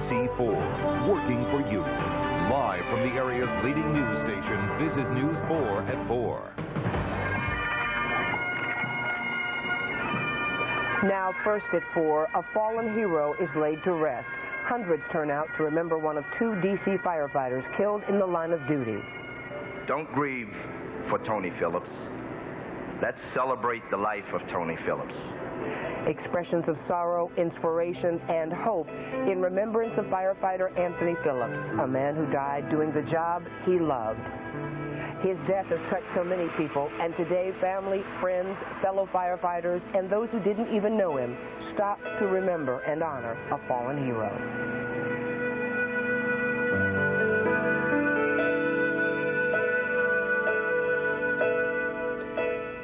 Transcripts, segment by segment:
DC4, working for you. Live from the area's leading news station, this is News 4 at 4. Now, first at 4, a fallen hero is laid to rest. Hundreds turn out to remember one of 2 D.C. firefighters killed in the line of duty. Don't grieve for Tony Phillips. Let's celebrate the life of Tony Phillips. Expressions of sorrow, inspiration, and hope in remembrance of firefighter Anthony Phillips, a man who died doing the job he loved. His death has touched so many people, and today family, friends, fellow firefighters, and those who didn't even know him stop to remember and honor a fallen hero.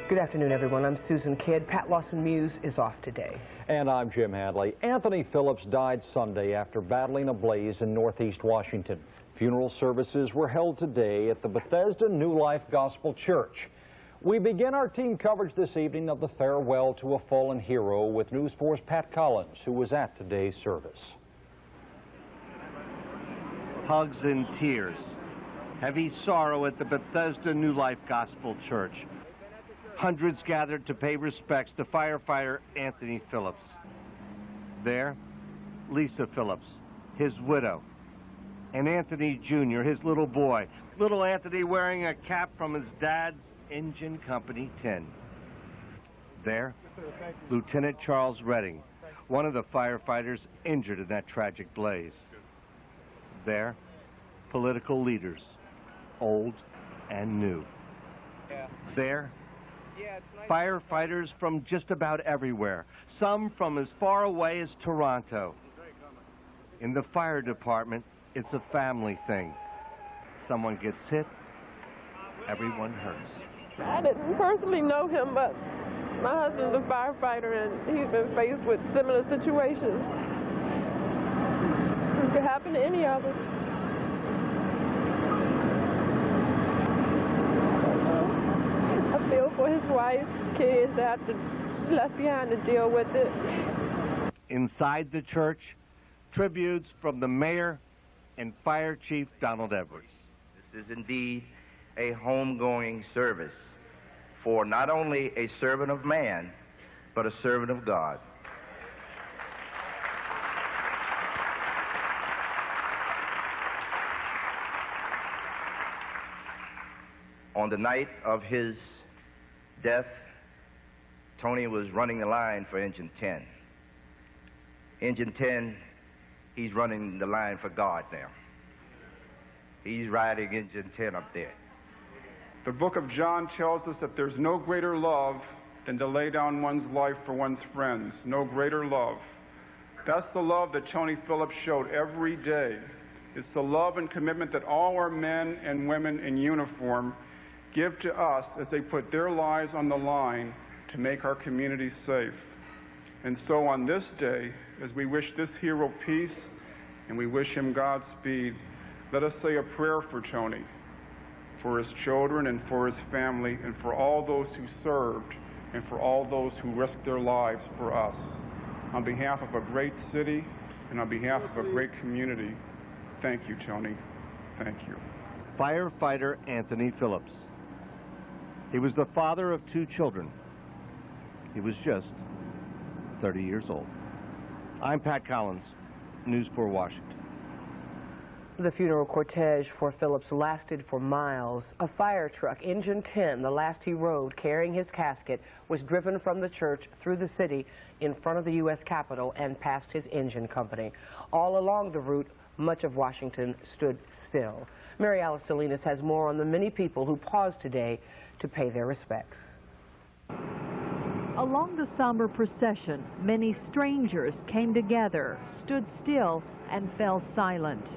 Good afternoon, everyone. I'm Susan Kidd. Pat Lawson-Muse is off today. And I'm Jim Hadley. Anthony Phillips died Sunday after battling a blaze in Northeast Washington. Funeral services were held today at the Bethesda New Life Gospel Church. We begin our team coverage this evening of the farewell to a fallen hero with News 4's Pat Collins, who was at today's service. Hugs and tears. Heavy sorrow at the Bethesda New Life Gospel Church. Hundreds gathered to pay respects to firefighter Anthony Phillips. There, Lisa Phillips, his widow, and Anthony Jr., his little boy. Little Anthony wearing a cap from his dad's engine company tin. There, Lieutenant Charles Redding, one of the firefighters injured in that tragic blaze. There, political leaders, old and new. There, firefighters from just about everywhere, some from as far away as Toronto. In the fire department, it's a family thing. Someone gets hit, everyone hurts. I didn't personally know him, but my husband's a firefighter and he's been faced with similar situations. It could happen to any of us. I feel for his wife, kids that have to left behind to deal with it. Inside the church, tributes from the mayor and Fire Chief Donald Edwards. This is indeed a homegoing service for not only a servant of man, but a servant of God. On the night of his death, Tony was running the line for Engine 10. Engine 10, he's running the line for God now. He's riding Engine 10 up there. The book of John tells us that there's no greater love than to lay down one's life for one's friends. No greater love. That's the love that Tony Phillips showed every day. It's the love and commitment that all our men and women in uniform give to us as they put their lives on the line to make our communities safe. And so on this day, as we wish this hero peace and we wish him Godspeed, let us say a prayer for Tony, for his children and for his family, and for all those who served and for all those who risked their lives for us. On behalf of a great city and on behalf of a great community, thank you, Tony. Thank you. Firefighter Anthony Phillips. He was the father of 2 children. He was just 30 years old. I'm Pat Collins, News 4 Washington. The funeral cortege for Phillips lasted for miles. A fire truck, Engine 10, the last he rode carrying his casket, was driven from the church through the city in front of the U.S. Capitol and past his engine company. All along the route, much of Washington stood still. Mary Alice Salinas has more on the many people who paused today to pay their respects. Along the somber procession, many strangers came together, stood still, and fell silent.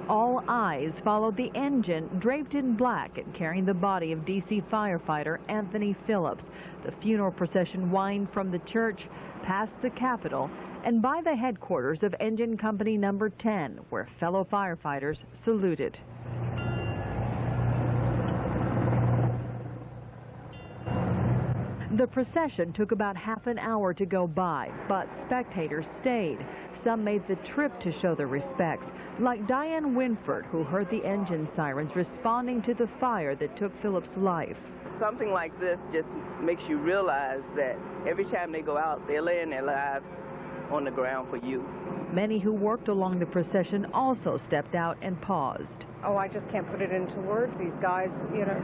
All eyes followed the engine draped in black and carrying the body of D.C. firefighter Anthony Phillips. The funeral procession wound from the church, past the Capitol, and by the headquarters of Engine Company Number 10, where fellow firefighters saluted. The The procession took about half an hour to go by, but spectators stayed. Some made the trip to show their respects, like Diane Winford, who heard the engine sirens responding to the fire that took Phillips' life. Something like this just makes you realize that every time they go out, they're laying their lives on the ground for you. Many who worked along the procession also stepped out and paused. Oh, I just can't put it into words. These guys, you know,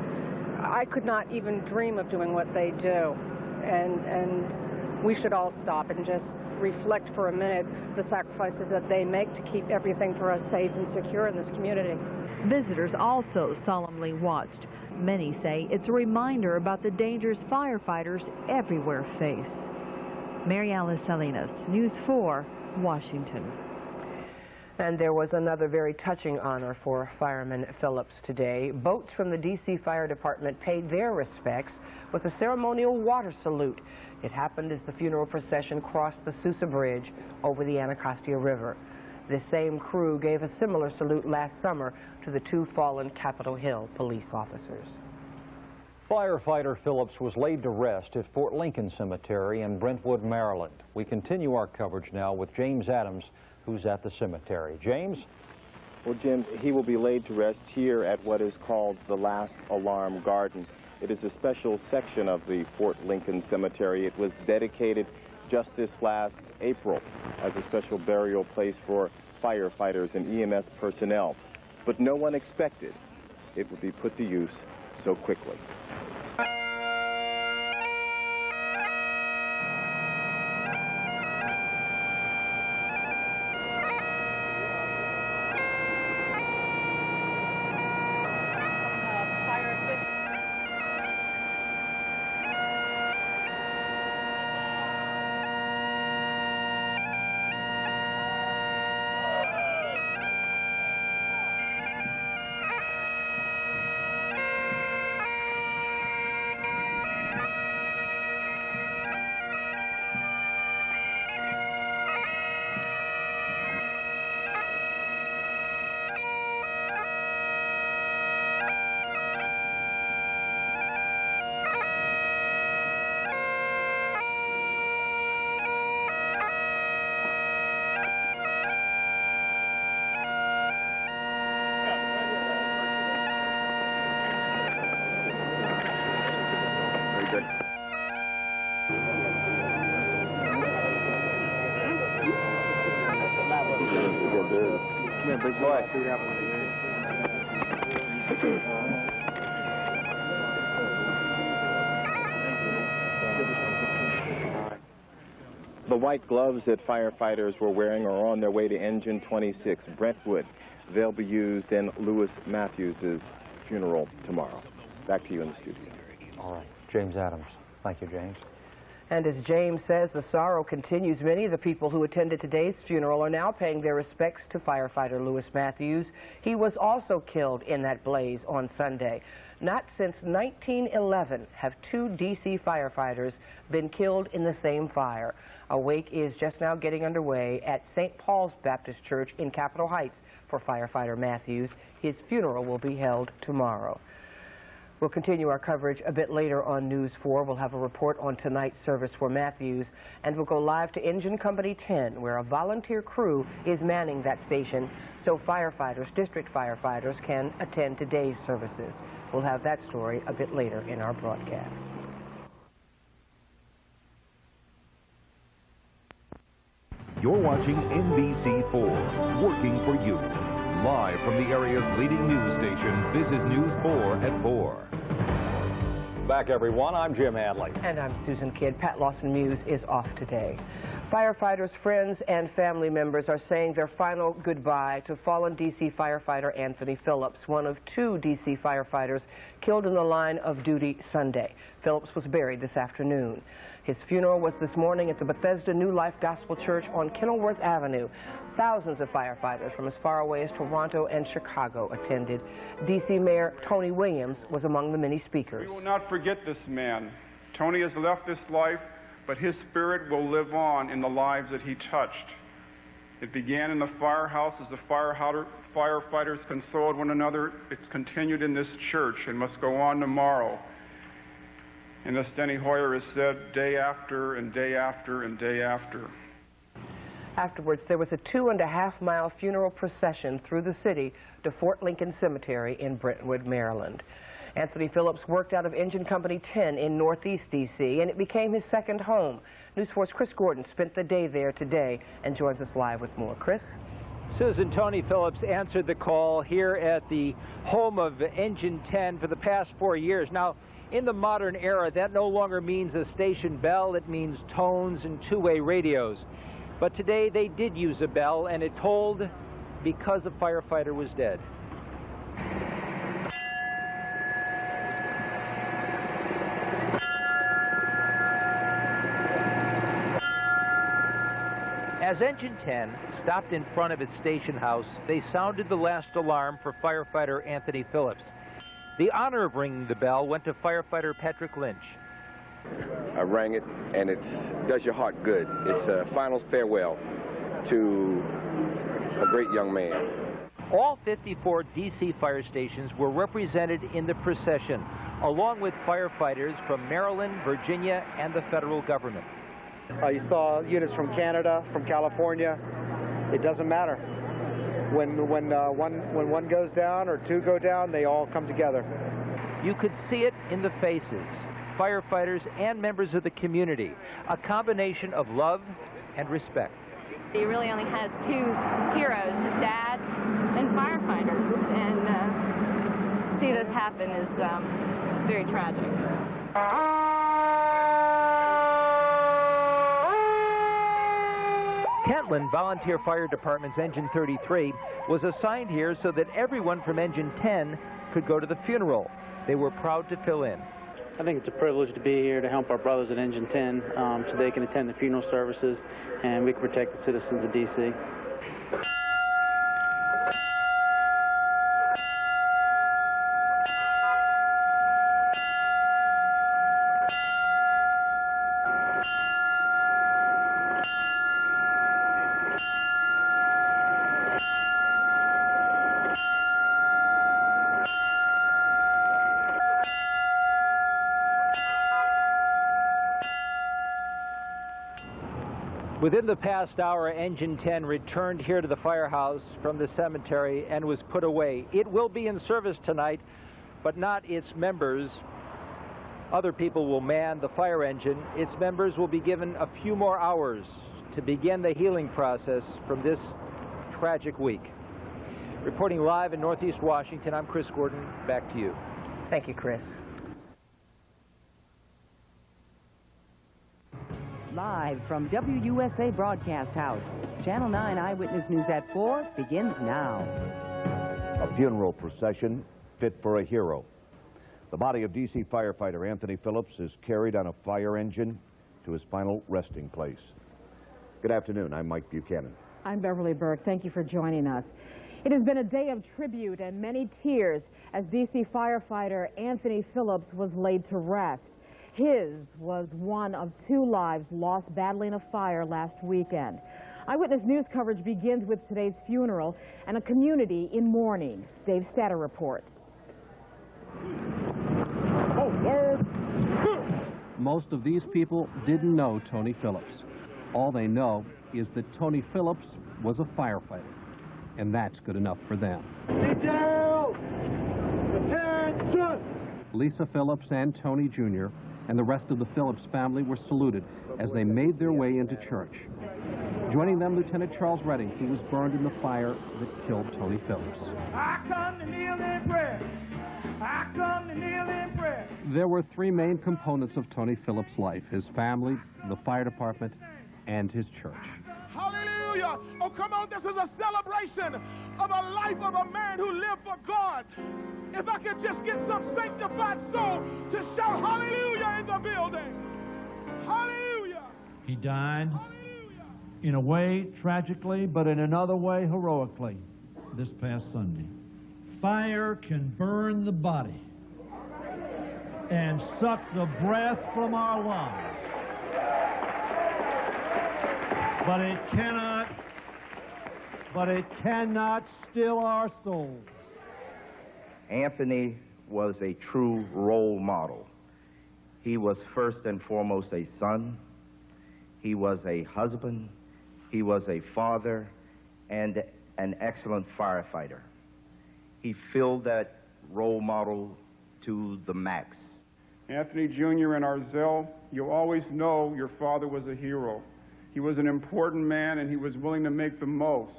I could not even dream of doing what they do. And we should all stop and just reflect for a minute the sacrifices that they make to keep everything for us safe and secure in this community. Visitors also solemnly watched. Many say it's a reminder about the dangers firefighters everywhere face. Mary Alice Salinas, News 4, Washington. And there was another very touching honor for Fireman Phillips today. Boats from the D.C. Fire Department paid their respects with a ceremonial water salute. It happened as the funeral procession crossed the Sousa Bridge over the Anacostia River. This same crew gave a similar salute last summer to the two fallen Capitol Hill police officers. Firefighter Phillips was laid to rest at Fort Lincoln Cemetery in Brentwood, Maryland. We continue our coverage now with James Adams, who's at the cemetery. James? Well, Jim, he will be laid to rest here at what is called the Last Alarm Garden. It is a special section of the Fort Lincoln Cemetery. It was dedicated just this last April as a special burial place for firefighters and EMS personnel. But no one expected it would be put to use so quickly. The white gloves that firefighters were wearing are on their way to Engine 26, Brentwood. They'll be used in Lewis Matthews' funeral tomorrow. Back to you in the studio. All right. James Adams. Thank you, James. And as James says, the sorrow continues. Many of the people who attended today's funeral are now paying their respects to firefighter Lewis Matthews. He was also killed in that blaze on Sunday. Not since 1911 have two D.C. firefighters been killed in the same fire. A wake is just now getting underway at St. Paul's Baptist Church in Capitol Heights for firefighter Matthews. His funeral will be held tomorrow. We'll continue our coverage a bit later on News 4. We'll have a report on tonight's service for Matthews, and we'll go live to Engine Company 10, where a volunteer crew is manning that station so firefighters, district firefighters, can attend today's services. We'll have that story a bit later in our broadcast. You're watching NBC4, working for you. Live from the area's leading news station, this is News 4 at 4. Back, everyone. I'm Jim Hadley. And I'm Susan Kidd. Pat Lawson-Muse is off today. Firefighters, friends, and family members are saying their final goodbye to fallen D.C. firefighter Anthony Phillips, one of two D.C. firefighters killed in the line of duty Sunday. Phillips was buried this afternoon. His funeral was this morning at the Bethesda New Life Gospel Church on Kenilworth Avenue. Thousands of firefighters from as far away as Toronto and Chicago attended. D.C. Mayor Tony Williams was among the many speakers. We will not forget this man. Tony has left this life, but his spirit will live on in the lives that he touched. It began in the firehouse as the firefighters consoled one another. It's continued in this church and must go on tomorrow. And as Steny Hoyer has said, day after and day after and day after. Afterwards, there was a 2.5-mile funeral procession through the city to Fort Lincoln Cemetery in Brentwood, Maryland. Anthony Phillips worked out of Engine Company 10 in Northeast D.C., and it became his second home. News 4's Chris Gordon spent the day there today and joins us live with more. Chris? Susan, Tony Phillips answered the call here at the home of Engine 10 for the past 4 years. Now, in the modern era, that no longer means a station bell. It means tones and two-way radios. But today they did use a bell, and it tolled because a firefighter was dead. As Engine 10 stopped in front of its station house, they sounded the last alarm for firefighter Anthony Phillips. The honor of ringing the bell went to firefighter Patrick Lynch. I rang it, and it does your heart good. It's a final farewell to a great young man. All 54 D.C. fire stations were represented in the procession, along with firefighters from Maryland, Virginia, and the federal government. You saw units from Canada, from California. It doesn't matter. When one goes down or two go down, they all come together. You could see it in the faces, firefighters and members of the community, a combination of love and respect. He really only has two heroes, his dad and firefighters, and to see this happen is very tragic. Kentland Volunteer Fire Department's Engine 33 was assigned here so that everyone from Engine 10 could go to the funeral. They were proud to fill in. I think it's a privilege to be here to help our brothers at Engine 10 so they can attend the funeral services and we can protect the citizens of D.C. Within the past hour, Engine 10 returned here to the firehouse from the cemetery and was put away. It will be in service tonight, but not its members. Other people will man the fire engine. Its members will be given a few more hours to begin the healing process from this tragic week. Reporting live in Northeast Washington, I'm Chris Gordon. Back to you. Thank you, Chris. Live from WUSA Broadcast House, Channel 9 Eyewitness News at 4 begins now. A funeral procession fit for a hero. The body of D.C. firefighter Anthony Phillips is carried on a fire engine to his final resting place. Good afternoon. I'm Mike Buchanan. I'm Beverly Burke. Thank you for joining us. It has been a day of tribute and many tears as D.C. firefighter Anthony Phillips was laid to rest. His was one of two lives lost battling a fire last weekend. Eyewitness News coverage begins with today's funeral and a community in mourning. Dave Statter reports. Most of these people didn't know Tony Phillips. All they know is that Tony Phillips was a firefighter, and that's good enough for them. Detail! Attention! Lisa Phillips and Tony Jr. and the rest of the Phillips family were saluted as they made their way into church. Joining them, Lieutenant Charles Redding. He was burned in the fire that killed Tony Phillips. I come to kneel in prayer. I come to kneel in prayer. There were three main components of Tony Phillips' life: his family, the fire department, and his church. Hallelujah! Oh, come on, this is a celebration of a life of a man who lived for God. If I could just get some sanctified soul to shout hallelujah in the building. Hallelujah! He died in a way tragically, but in another way heroically this past Sunday. Fire can burn the body and suck the breath from our lungs, but it cannot still our souls. Anthony was a true role model. He was first and foremost a son. He was a husband. He was a father and an excellent firefighter. He filled that role model to the max. Anthony Jr. and Arzell, you'll always know your father was a hero. He was an important man, and he was willing to make the most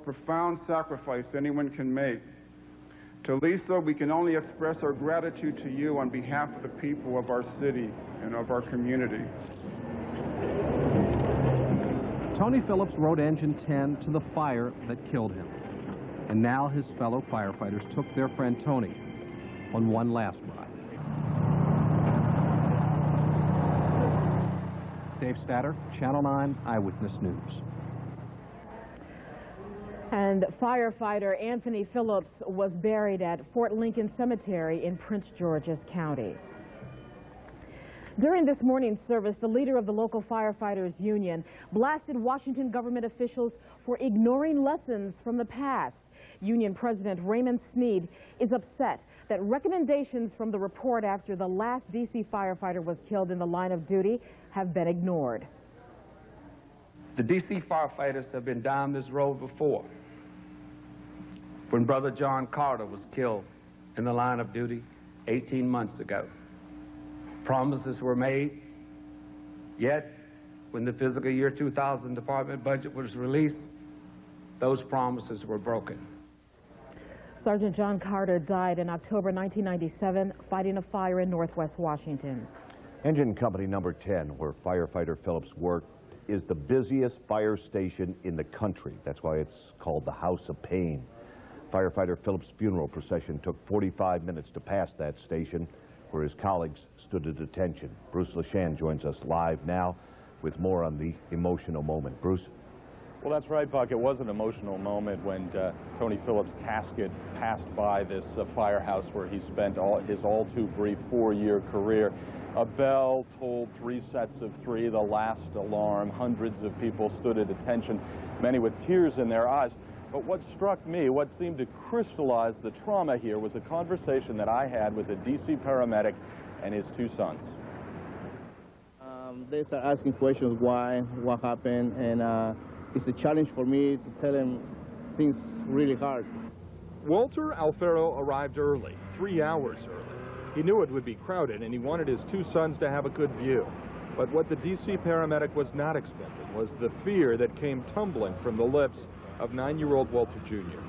profound sacrifice anyone can make. To Lisa, we can only express our gratitude to you on behalf of the people of our city and of our community. Tony Phillips rode Engine 10 to the fire that killed him. And now his fellow firefighters took their friend Tony on one last ride. Dave Statter, Channel 9 Eyewitness News. And firefighter Anthony Phillips was buried at Fort Lincoln Cemetery in Prince George's County. During this morning's service, the leader of the local firefighters union blasted Washington government officials for ignoring lessons from the past. Union President Raymond Sneed is upset that recommendations from the report after the last D.C. firefighter was killed in the line of duty have been ignored. The D.C. firefighters have been down this road before. When Brother John Carter was killed in the line of duty 18 months ago, promises were made, yet when the fiscal year 2000 department budget was released, those promises were broken. Sergeant John Carter died in October 1997 fighting a fire in Northwest Washington. Engine Company number 10, where firefighter Phillips worked, is the busiest fire station in the country. That's why it's called the House of Pain. Firefighter Phillips' funeral procession took 45 minutes to pass that station, where his colleagues stood at attention. Bruce LeShan joins us live now with more on the emotional moment. Bruce? Well, that's right, Buck. It was an emotional moment when Tony Phillips' casket passed by this firehouse where he spent his all-too-brief 4-year career. A bell tolled 3 sets of 3, the last alarm. Hundreds of people stood at attention, many with tears in their eyes. But what struck me, what seemed to crystallize the trauma here, was a conversation that I had with a D.C. paramedic and his 2 sons. They start asking questions, why, what happened, and it's a challenge for me to tell them things really hard. Walter Alfaro arrived early, 3 hours early. He knew it would be crowded, and he wanted his 2 sons to have a good view. But what the D.C. paramedic was not expecting was the fear that came tumbling from the lips of 9-year-old Walter Jr.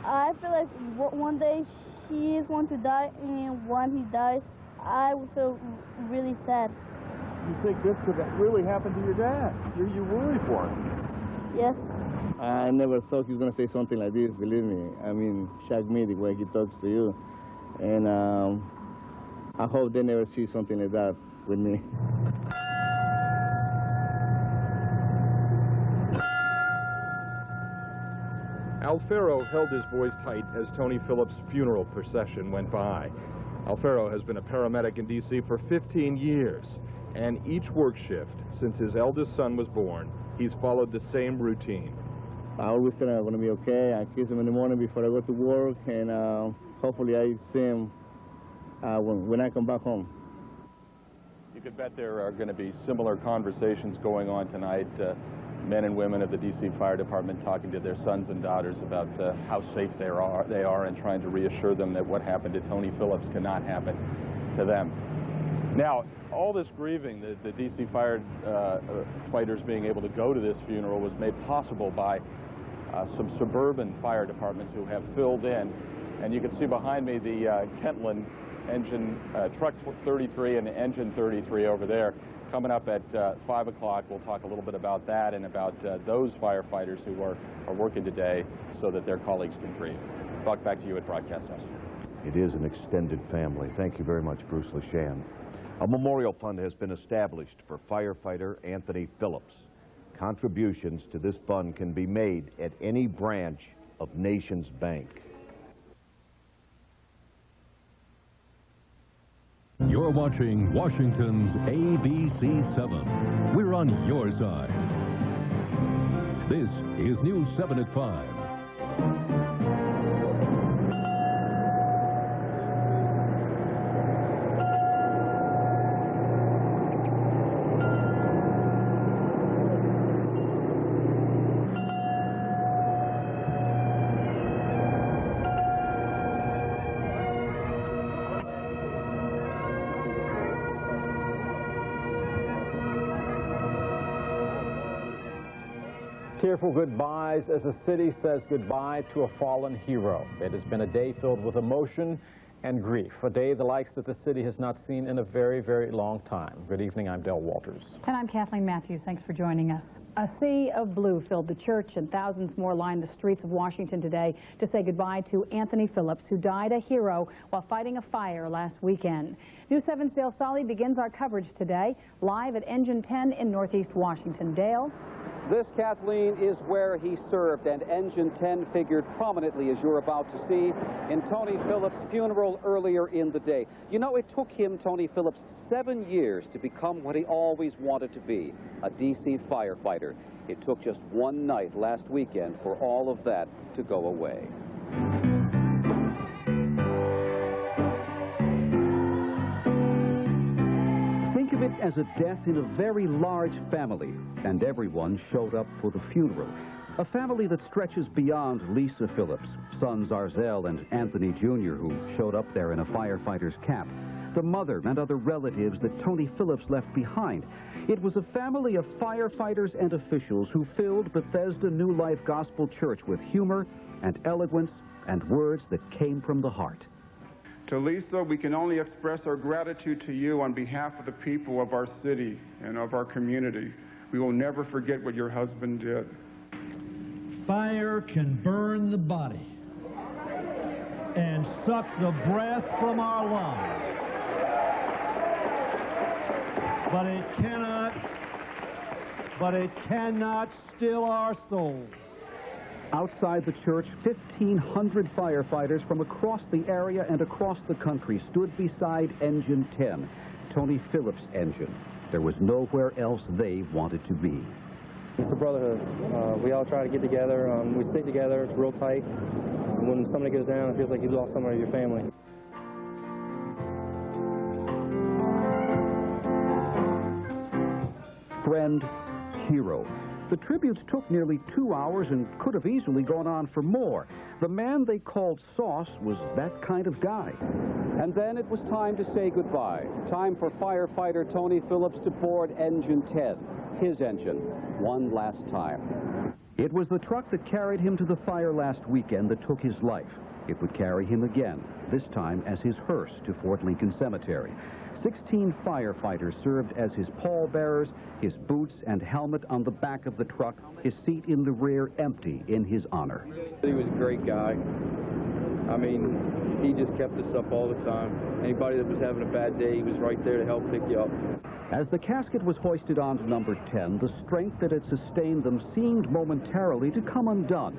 I feel like one day he is going to die, and when he dies, I will feel really sad. You think this could really happen to your dad? You worry for him? Yes. I never thought he was going to say something like this, believe me. I mean, shocked me the way he talks to you. And I hope they never see something like that with me. Alfaro held his voice tight as Tony Phillips' funeral procession went by. Alfaro has been a paramedic in D.C. for 15 years, and each work shift since his eldest son was born, he's followed the same routine. I always say I'm going to be okay. I kiss him in the morning before I go to work, and hopefully I see him when I come back home. You could bet there are going to be similar conversations going on tonight. Men and women of the D.C. Fire Department talking to their sons and daughters about how safe they are and trying to reassure them that what happened to Tony Phillips cannot happen to them. Now, all this grieving, the D.C. fighters being able to go to this funeral was made possible by some suburban fire departments who have filled in. And you can see behind me the Kentland engine, truck 33 and engine 33 over there. Coming up at 5 o'clock, we'll talk a little bit about that and about those firefighters who are working today so that their colleagues can grieve. Buck, back to you at Broadcast House. It is an extended family. Thank you very much, Bruce LeShan. A memorial fund has been established for firefighter Anthony Phillips. Contributions to this fund can be made at any branch of Nations Bank. You're watching Washington's ABC 7. We're on your side. This is News 7 at 5. Tearful goodbyes as the city says goodbye to a fallen hero. It has been a day filled with emotion and grief, a day the likes that the city has not seen in a very, very long time. Good evening, I'm Del Walters. And I'm Kathleen Matthews. Thanks for joining us. A sea of blue filled the church, and thousands more lined the streets of Washington today to say goodbye to Anthony Phillips, who died a hero while fighting a fire last weekend. News 7's Dale Solly begins our coverage today, live at Engine 10 in Northeast Washington. Dale? This, Kathleen, is where he served, and Engine 10 figured prominently, as you're about to see, in Tony Phillips' funeral earlier in the day. You know, it took him, Tony Phillips, 7 years to become what he always wanted to be, a D.C. firefighter. It took just one night last weekend for all of that to go away. Think of it as a death in a very large family, and everyone showed up for the funeral. A family that stretches beyond Lisa Phillips, sons Arzell and Anthony Jr., who showed up there in a firefighter's cap, the mother and other relatives that Tony Phillips left behind. It was a family of firefighters and officials who filled Bethesda New Life Gospel Church with humor and eloquence and words that came from the heart. To Lisa, we can only express our gratitude to you on behalf of the people of our city and of our community. We will never forget what your husband did. Fire can burn the body and suck the breath from our lungs, but it cannot still our souls. Outside the church, 1,500 firefighters from across the area and across the country stood beside Engine 10, Tony Phillips' engine. There was nowhere else they wanted to be. It's a brotherhood. We all try to get together. We stick together. It's real tight. When somebody goes down, it feels like you've lost somebody of your family. Friend, hero. The tributes took nearly 2 hours and could have easily gone on for more. The man they called Sauce was that kind of guy. And then it was time to say goodbye. Time for firefighter Tony Phillips to board Engine 10, his engine, one last time. It was the truck that carried him to the fire last weekend that took his life. It would carry him again, this time as his hearse to Fort Lincoln Cemetery. 16 firefighters served as his pallbearers, his boots and helmet on the back of the truck, his seat in the rear empty in his honor. He was a great guy. I mean, he just kept us up all the time. Anybody that was having a bad day, he was right there to help pick you up. As the casket was hoisted onto number 10, the strength that had sustained them seemed momentarily to come undone.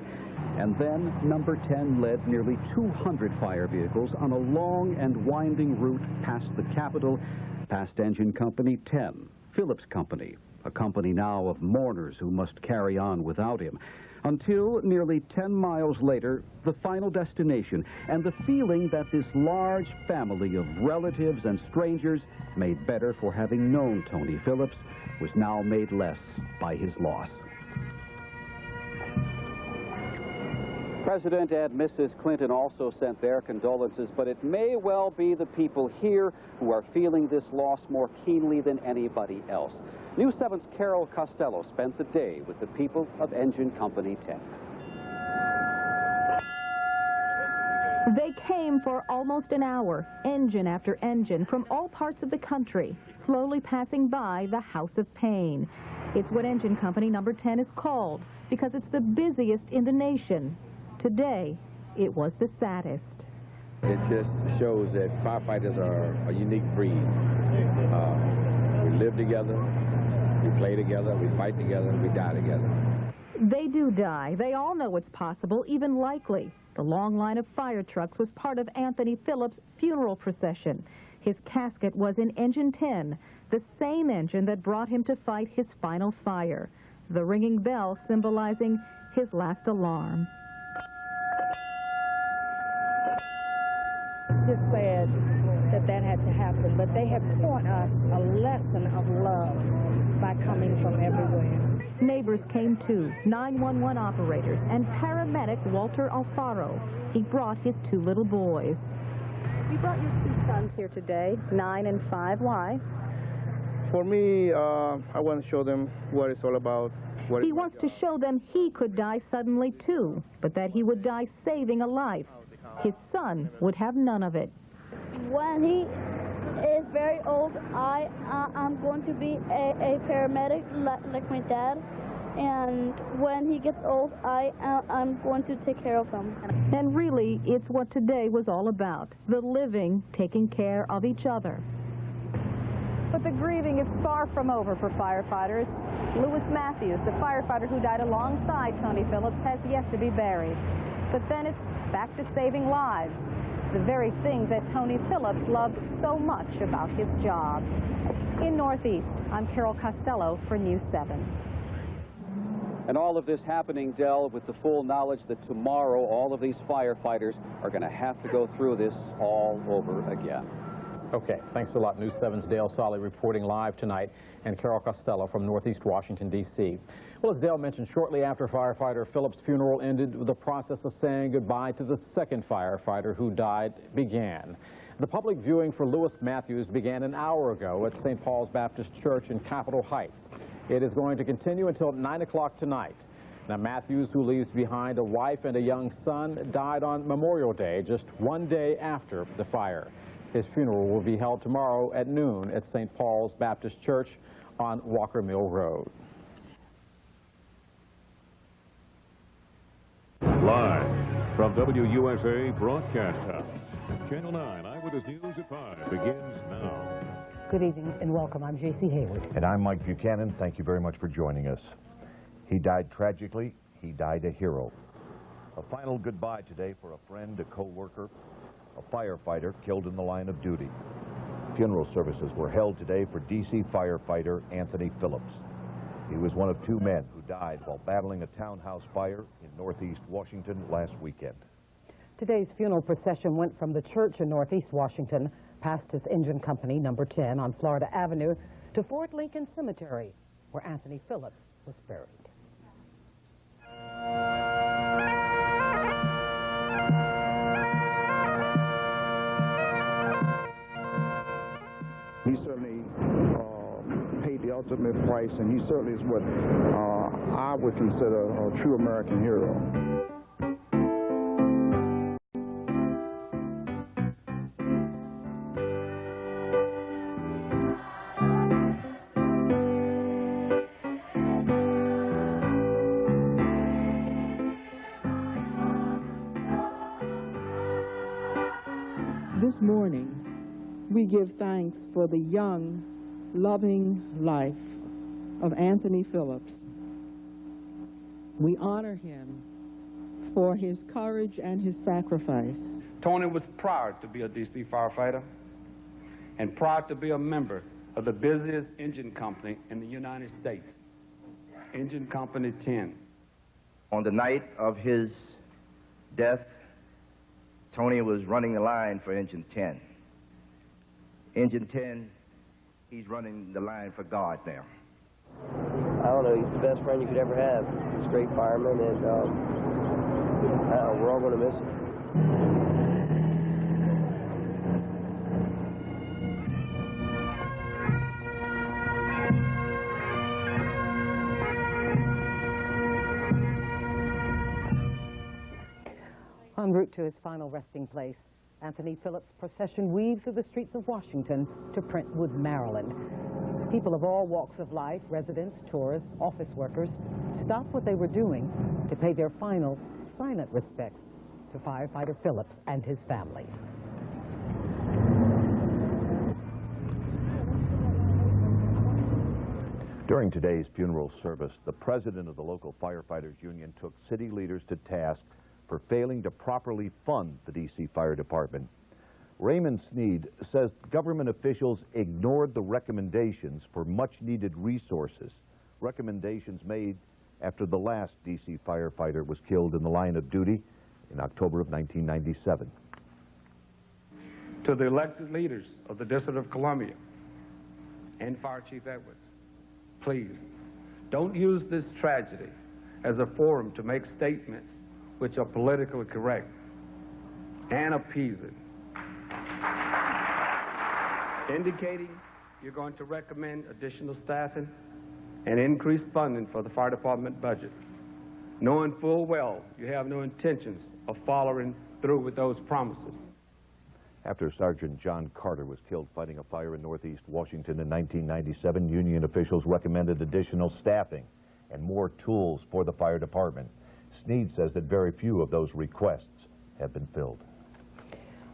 And then number 10 led nearly 200 fire vehicles on a long and winding route past the Capitol, past Engine Company 10, Phillips Company, a company now of mourners who must carry on without him, until nearly 10 miles later, the final destination, and the feeling that this large family of relatives and strangers, made better for having known Tony Phillips, was now made less by his loss. President and Mrs. Clinton also sent their condolences, but it may well be the people here who are feeling this loss more keenly than anybody else. News 7's Carol Costello spent the day with the people of Engine Company 10. They came for almost an hour, engine after engine, from all parts of the country, slowly passing by the House of Pain. It's what Engine Company number 10 is called, because it's the busiest in the nation. Today, it was the saddest. It just shows that firefighters are a unique breed. We live together, we play together, we fight together, we die together. They do die. They all know it's possible, even likely. The long line of fire trucks was part of Anthony Phillips' funeral procession. His casket was in Engine 10, the same engine that brought him to fight his final fire. The ringing bell symbolizing his last alarm. It's just sad that that had to happen, but they have taught us a lesson of love by coming from everywhere. Neighbors came too, 911 operators, and paramedic Walter Alfaro. He brought his 2 little boys. You brought your 2 sons here today, 9 and 5. Why? For me, I want to show them what it's all about. He wants to show them he could die suddenly too, but that he would die saving a life. His son would have none of it. When he is very old, I'm going to be a paramedic like my dad. And when he gets old, I'm going to take care of him. And really, it's what today was all about, the living taking care of each other. But the grieving is far from over for firefighters. Lewis Matthews, the firefighter who died alongside Tony Phillips, has yet to be buried. But then it's back to saving lives, the very thing that Tony Phillips loved so much about his job. In Northeast, I'm Carol Costello for News 7. And all of this happening, Del, with the full knowledge that tomorrow all of these firefighters are going to have to go through this all over again. Okay, thanks a lot. News 7's Dale Solly reporting live tonight, and Carol Costello from Northeast Washington, D.C. Well, as Dale mentioned, shortly after firefighter Phillips' funeral ended, the process of saying goodbye to the second firefighter who died began. The public viewing for Lewis Matthews began an hour ago at St. Paul's Baptist Church in Capitol Heights. It is going to continue until 9 o'clock tonight. Now, Matthews, who leaves behind a wife and a young son, died on Memorial Day, just one day after the fire. His funeral will be held tomorrow at noon at St. Paul's Baptist Church on Walker Mill Road. Live from WUSA Broadcast House, Channel 9 Eyewitness News at 5 begins now. Good evening and welcome. I'm J.C. Hayward. And I'm Mike Buchanan. Thank you very much for joining us. He died tragically. He died a hero. A final goodbye today for a friend, a co-worker, a firefighter killed in the line of duty. Funeral services were held today for D.C. firefighter Anthony Phillips. He was one of two men who died while battling a townhouse fire in Northeast Washington last weekend. Today's funeral procession went from the church in Northeast Washington past his engine company, number 10 on Florida Avenue, to Fort Lincoln Cemetery, where Anthony Phillips was buried. He certainly paid the ultimate price, and he certainly is what I would consider a true American hero. This morning, we give thanks for the young, loving life of Anthony Phillips. We honor him for his courage and his sacrifice. Tony was proud to be a D.C. firefighter and proud to be a member of the busiest engine company in the United States, Engine Company 10. On the night of his death, Tony was running the line for Engine 10. Engine 10, he's running the line for God now. I don't know, he's the best friend you could ever have. He's a great fireman, and we're all going to miss him. En route to his final resting place, Anthony Phillips' procession weaved through the streets of Washington to Brentwood, Maryland. People of all walks of life, residents, tourists, office workers, stopped what they were doing to pay their final silent respects to firefighter Phillips and his family. During today's funeral service, the president of the local firefighters union took city leaders to task for failing to properly fund the D.C. Fire Department. Raymond Sneed says government officials ignored the recommendations for much-needed resources, recommendations made after the last D.C. firefighter was killed in the line of duty in October of 1997. To the elected leaders of the District of Columbia and Fire Chief Edwards, please, don't use this tragedy as a forum to make statements which are politically correct and appeasing, indicating you're going to recommend additional staffing and increased funding for the fire department budget, knowing full well you have no intentions of following through with those promises. After Sergeant John Carter was killed fighting a fire in Northeast Washington in 1997, union officials recommended additional staffing and more tools for the fire department. Snead says that very few of those requests have been filled.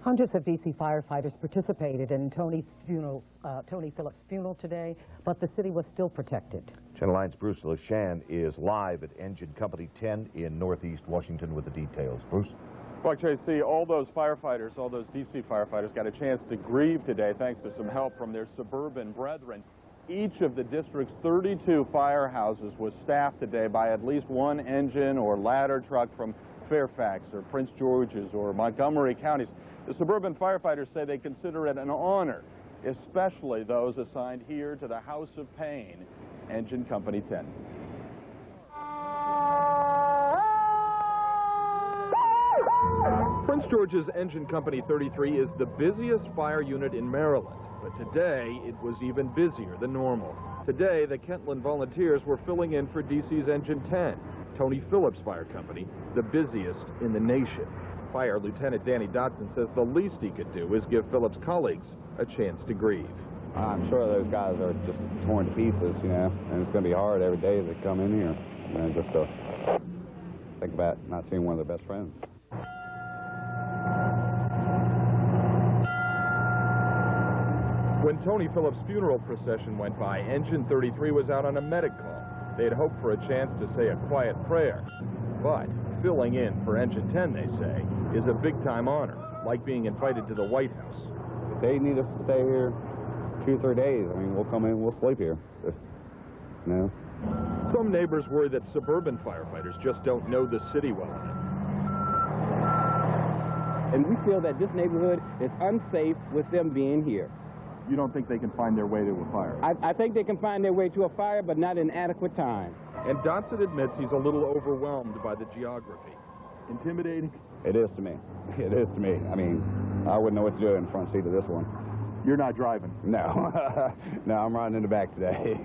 Hundreds of D.C. firefighters participated in Tony Phillips' funeral today, but the city was still protected. Channel 9's Bruce LeShan is live at Engine Company 10 in Northeast Washington with the details. Bruce? Well, JC, all those firefighters, all those D.C. firefighters got a chance to grieve today thanks to some help from their suburban brethren. Each of the district's 32 firehouses was staffed today by at least one engine or ladder truck from Fairfax or Prince George's or Montgomery counties. The suburban firefighters say they consider it an honor, especially those assigned here to the House of Pain, Engine Company 10. Prince George's Engine Company 33 is the busiest fire unit in Maryland, but today it was even busier than normal. Today, the Kentland Volunteers were filling in for DC's Engine 10, Tony Phillips Fire Company, the busiest in the nation. Fire Lieutenant Danny Dotson says the least he could do is give Phillips' colleagues a chance to grieve. I'm sure those guys are just torn to pieces, you know, and it's going to be hard every day to come in here, you know, just to think about not seeing one of their best friends. When Tony Phillips' funeral procession went by, Engine 33 was out on a medic call. They had hoped for a chance to say a quiet prayer. But filling in for Engine 10, they say, is a big-time honor, like being invited to the White House. If they need us to stay here 2 or 3 days, I mean, we'll come in, we'll sleep here. You know? Some neighbors worry that suburban firefighters just don't know the city well enough. And we feel that this neighborhood is unsafe with them being here. You don't think they can find their way to a fire? I think they can find their way to a fire, but not in adequate time. And Dotson admits he's a little overwhelmed by the geography. Intimidating? It is to me. It is to me. I mean, I wouldn't know what to do in the front seat of this one. You're not driving? No. No, I'm riding in the back today.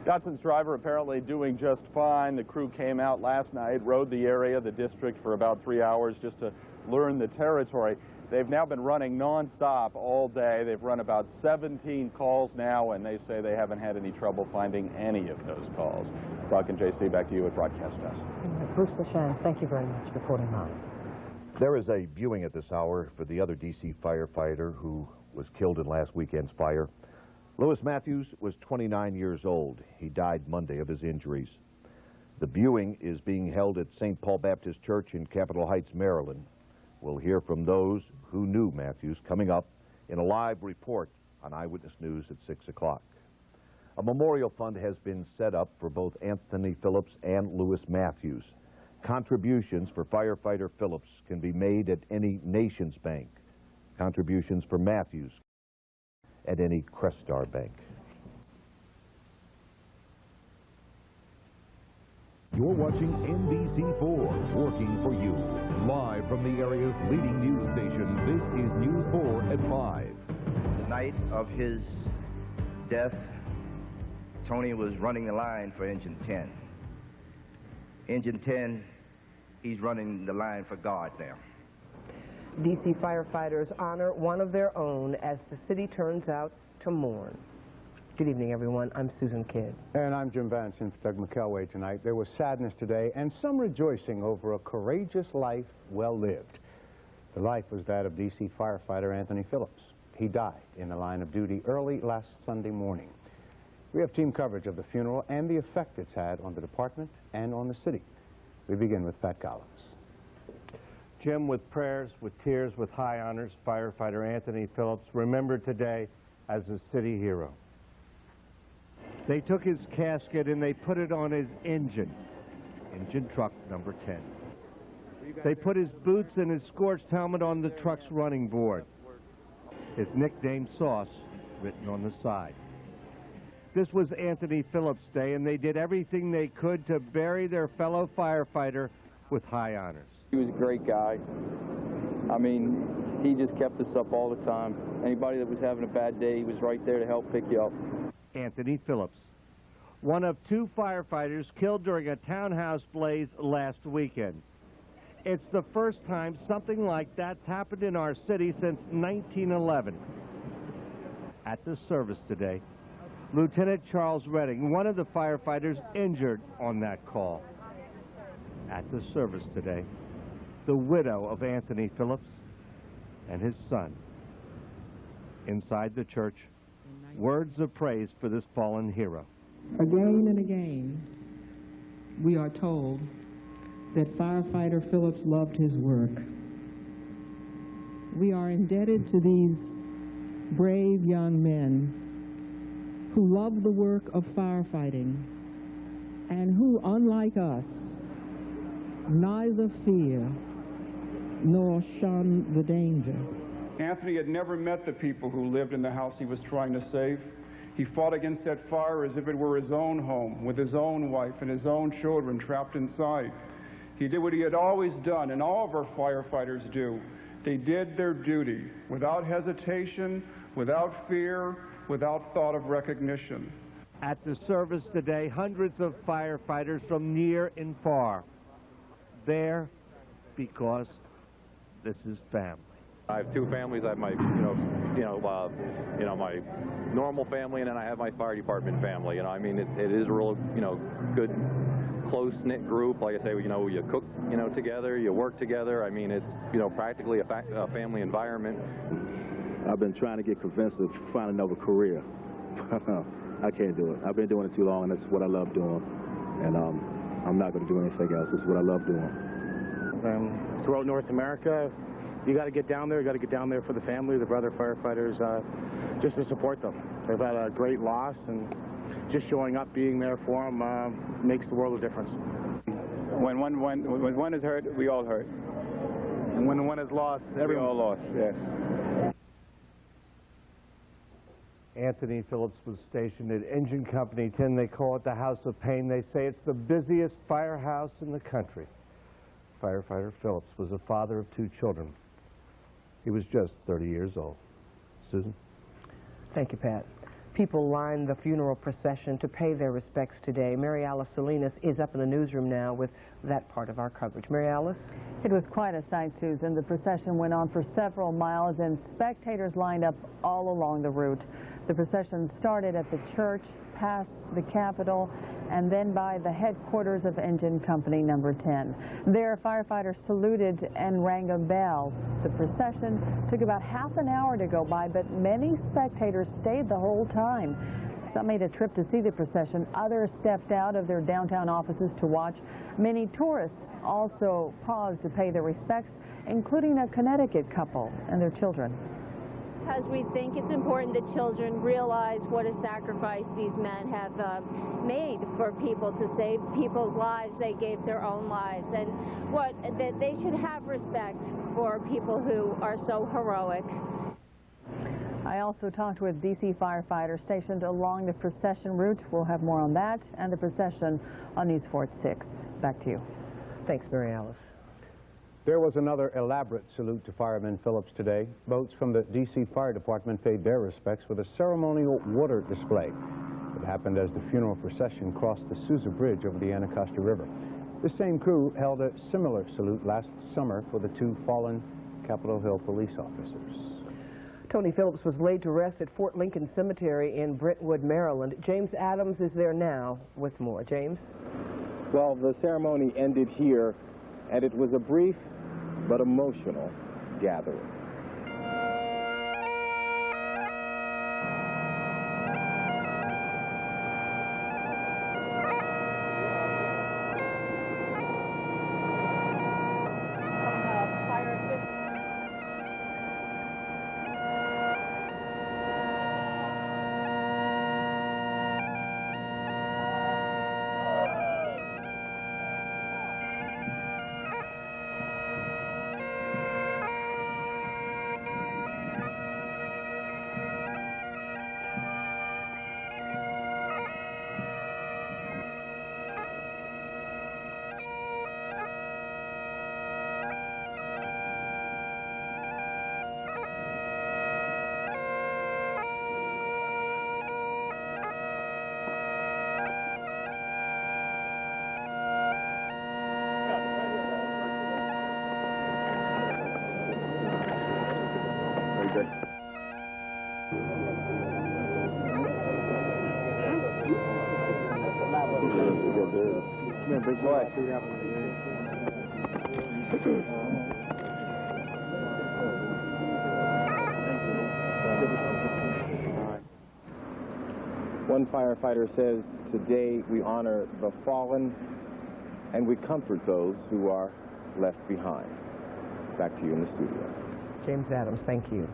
Dotson's driver apparently doing just fine. The crew came out last night, rode the area, the district, for about 3 hours just to learn the territory. They've now been running nonstop all day. They've run about 17 calls now, and they say they haven't had any trouble finding any of those calls. Buck and JC, back to you at Broadcast Desk. Bruce LeShan, thank you very much, reporting live. There is a viewing at this hour for the other D.C. firefighter who was killed in last weekend's fire. Lewis Matthews was 29 years old. He died Monday of his injuries. The viewing is being held at St. Paul Baptist Church in Capitol Heights, Maryland. We'll hear from those who knew Matthews coming up in a live report on Eyewitness News at 6 o'clock. A memorial fund has been set up for both Anthony Phillips and Lewis Matthews. Contributions for firefighter Phillips can be made at any Nations Bank. Contributions for Matthews at any Crestar Bank. You're watching NBC4, working for you. Live from the area's leading news station, this is News 4 at 5. The night of his death, Tony was running the line for Engine 10. Engine 10, he's running the line for God now. DC firefighters honor one of their own as the city turns out to mourn. Good evening, everyone. I'm Susan Kidd. And I'm Jim Vance in for Doug McElway tonight. There was sadness today and some rejoicing over a courageous life well lived. The life was that of D.C. firefighter Anthony Phillips. He died in the line of duty early last Sunday morning. We have team coverage of the funeral and the effect it's had on the department and on the city. We begin with Pat Collins. Jim, with prayers, with tears, with high honors, firefighter Anthony Phillips remembered today as a city hero. They took his casket and they put it on his engine truck number 10. They put his boots and his scorched helmet on the truck's running board. His nickname, Sauce, written on the side. This was Anthony Phillips Day, and they did everything they could to bury their fellow firefighter with high honors. He was a great guy. I mean, he just kept us up all the time. Anybody that was having a bad day, he was right there to help pick you up. Anthony Phillips, one of 2 firefighters killed during a townhouse blaze last weekend. It's the first time something like that's happened in our city since 1911. At the service today, Lieutenant Charles Redding, one of the firefighters injured on that call. At the service today, the widow of Anthony Phillips and his son. Inside the church, words of praise for this fallen hero. Again and again, we are told that firefighter Phillips loved his work. We are indebted to these brave young men who love the work of firefighting and who, unlike us, neither fear nor shun the danger. Anthony had never met the people who lived in the house he was trying to save. He fought against that fire as if it were his own home, with his own wife and his own children trapped inside. He did what he had always done, and all of our firefighters do. They did their duty without hesitation, without fear, without thought of recognition. At the service today, hundreds of firefighters from near and far. There because this is family. I have 2 families. I have my, my normal family, and then I have my fire department family. I mean, it is a real, good, close-knit group. Like I say, you cook, together, you work together. I mean, it's, practically a family environment. I've been trying to get convinced to find another career. I can't do it. I've been doing it too long, and it's what I love doing. And I'm not going to do anything else. It's what I love doing. Throughout North America, you got to get down there. You got to get down there for the family, the brother firefighters, just to support them. They've had a great loss, and just showing up, being there for them, makes the world a difference. When one is hurt, we all hurt. And when one is lost, we all lost, yes. Anthony Phillips was stationed at Engine Company 10. They call it the House of Pain. They say it's the busiest firehouse in the country. Firefighter Phillips was a father of 2 children. He was just 30 years old. Susan? Thank you, Pat. People lined the funeral procession to pay their respects today. Mary Alice Salinas is up in the newsroom now with that part of our coverage. Mary Alice? It was quite a sight, Susan. The procession went on for several miles, and spectators lined up all along the route. The procession started at the church, past the Capitol, and then by the headquarters of Engine Company number 10. There, firefighters saluted and rang a bell. The procession took about half an hour to go by, but many spectators stayed the whole time. Some made a trip to see the procession. Others stepped out of their downtown offices to watch. Many tourists also paused to pay their respects, including a Connecticut couple and their children. Because we think it's important that children realize what a sacrifice these men have made for people to save people's lives. They gave their own lives, and that they should have respect for people who are so heroic. I also talked with D.C. firefighters stationed along the procession route. We'll have more on that and the procession on News 4 at 6. Back to you. Thanks, Mary Alice. There was another elaborate salute to Fireman Phillips today. Boats from the D.C. Fire Department paid their respects with a ceremonial water display. It happened as the funeral procession crossed the Sousa Bridge over the Anacostia River. The same crew held a similar salute last summer for the 2 fallen Capitol Hill police officers. Tony Phillips was laid to rest at Fort Lincoln Cemetery in Brentwood, Maryland. James Adams is there now with more. James? Well, the ceremony ended here, and it was a brief but emotional gathering. One firefighter says, today we honor the fallen and we comfort those who are left behind. Back to you in the studio. James Adams, thank you.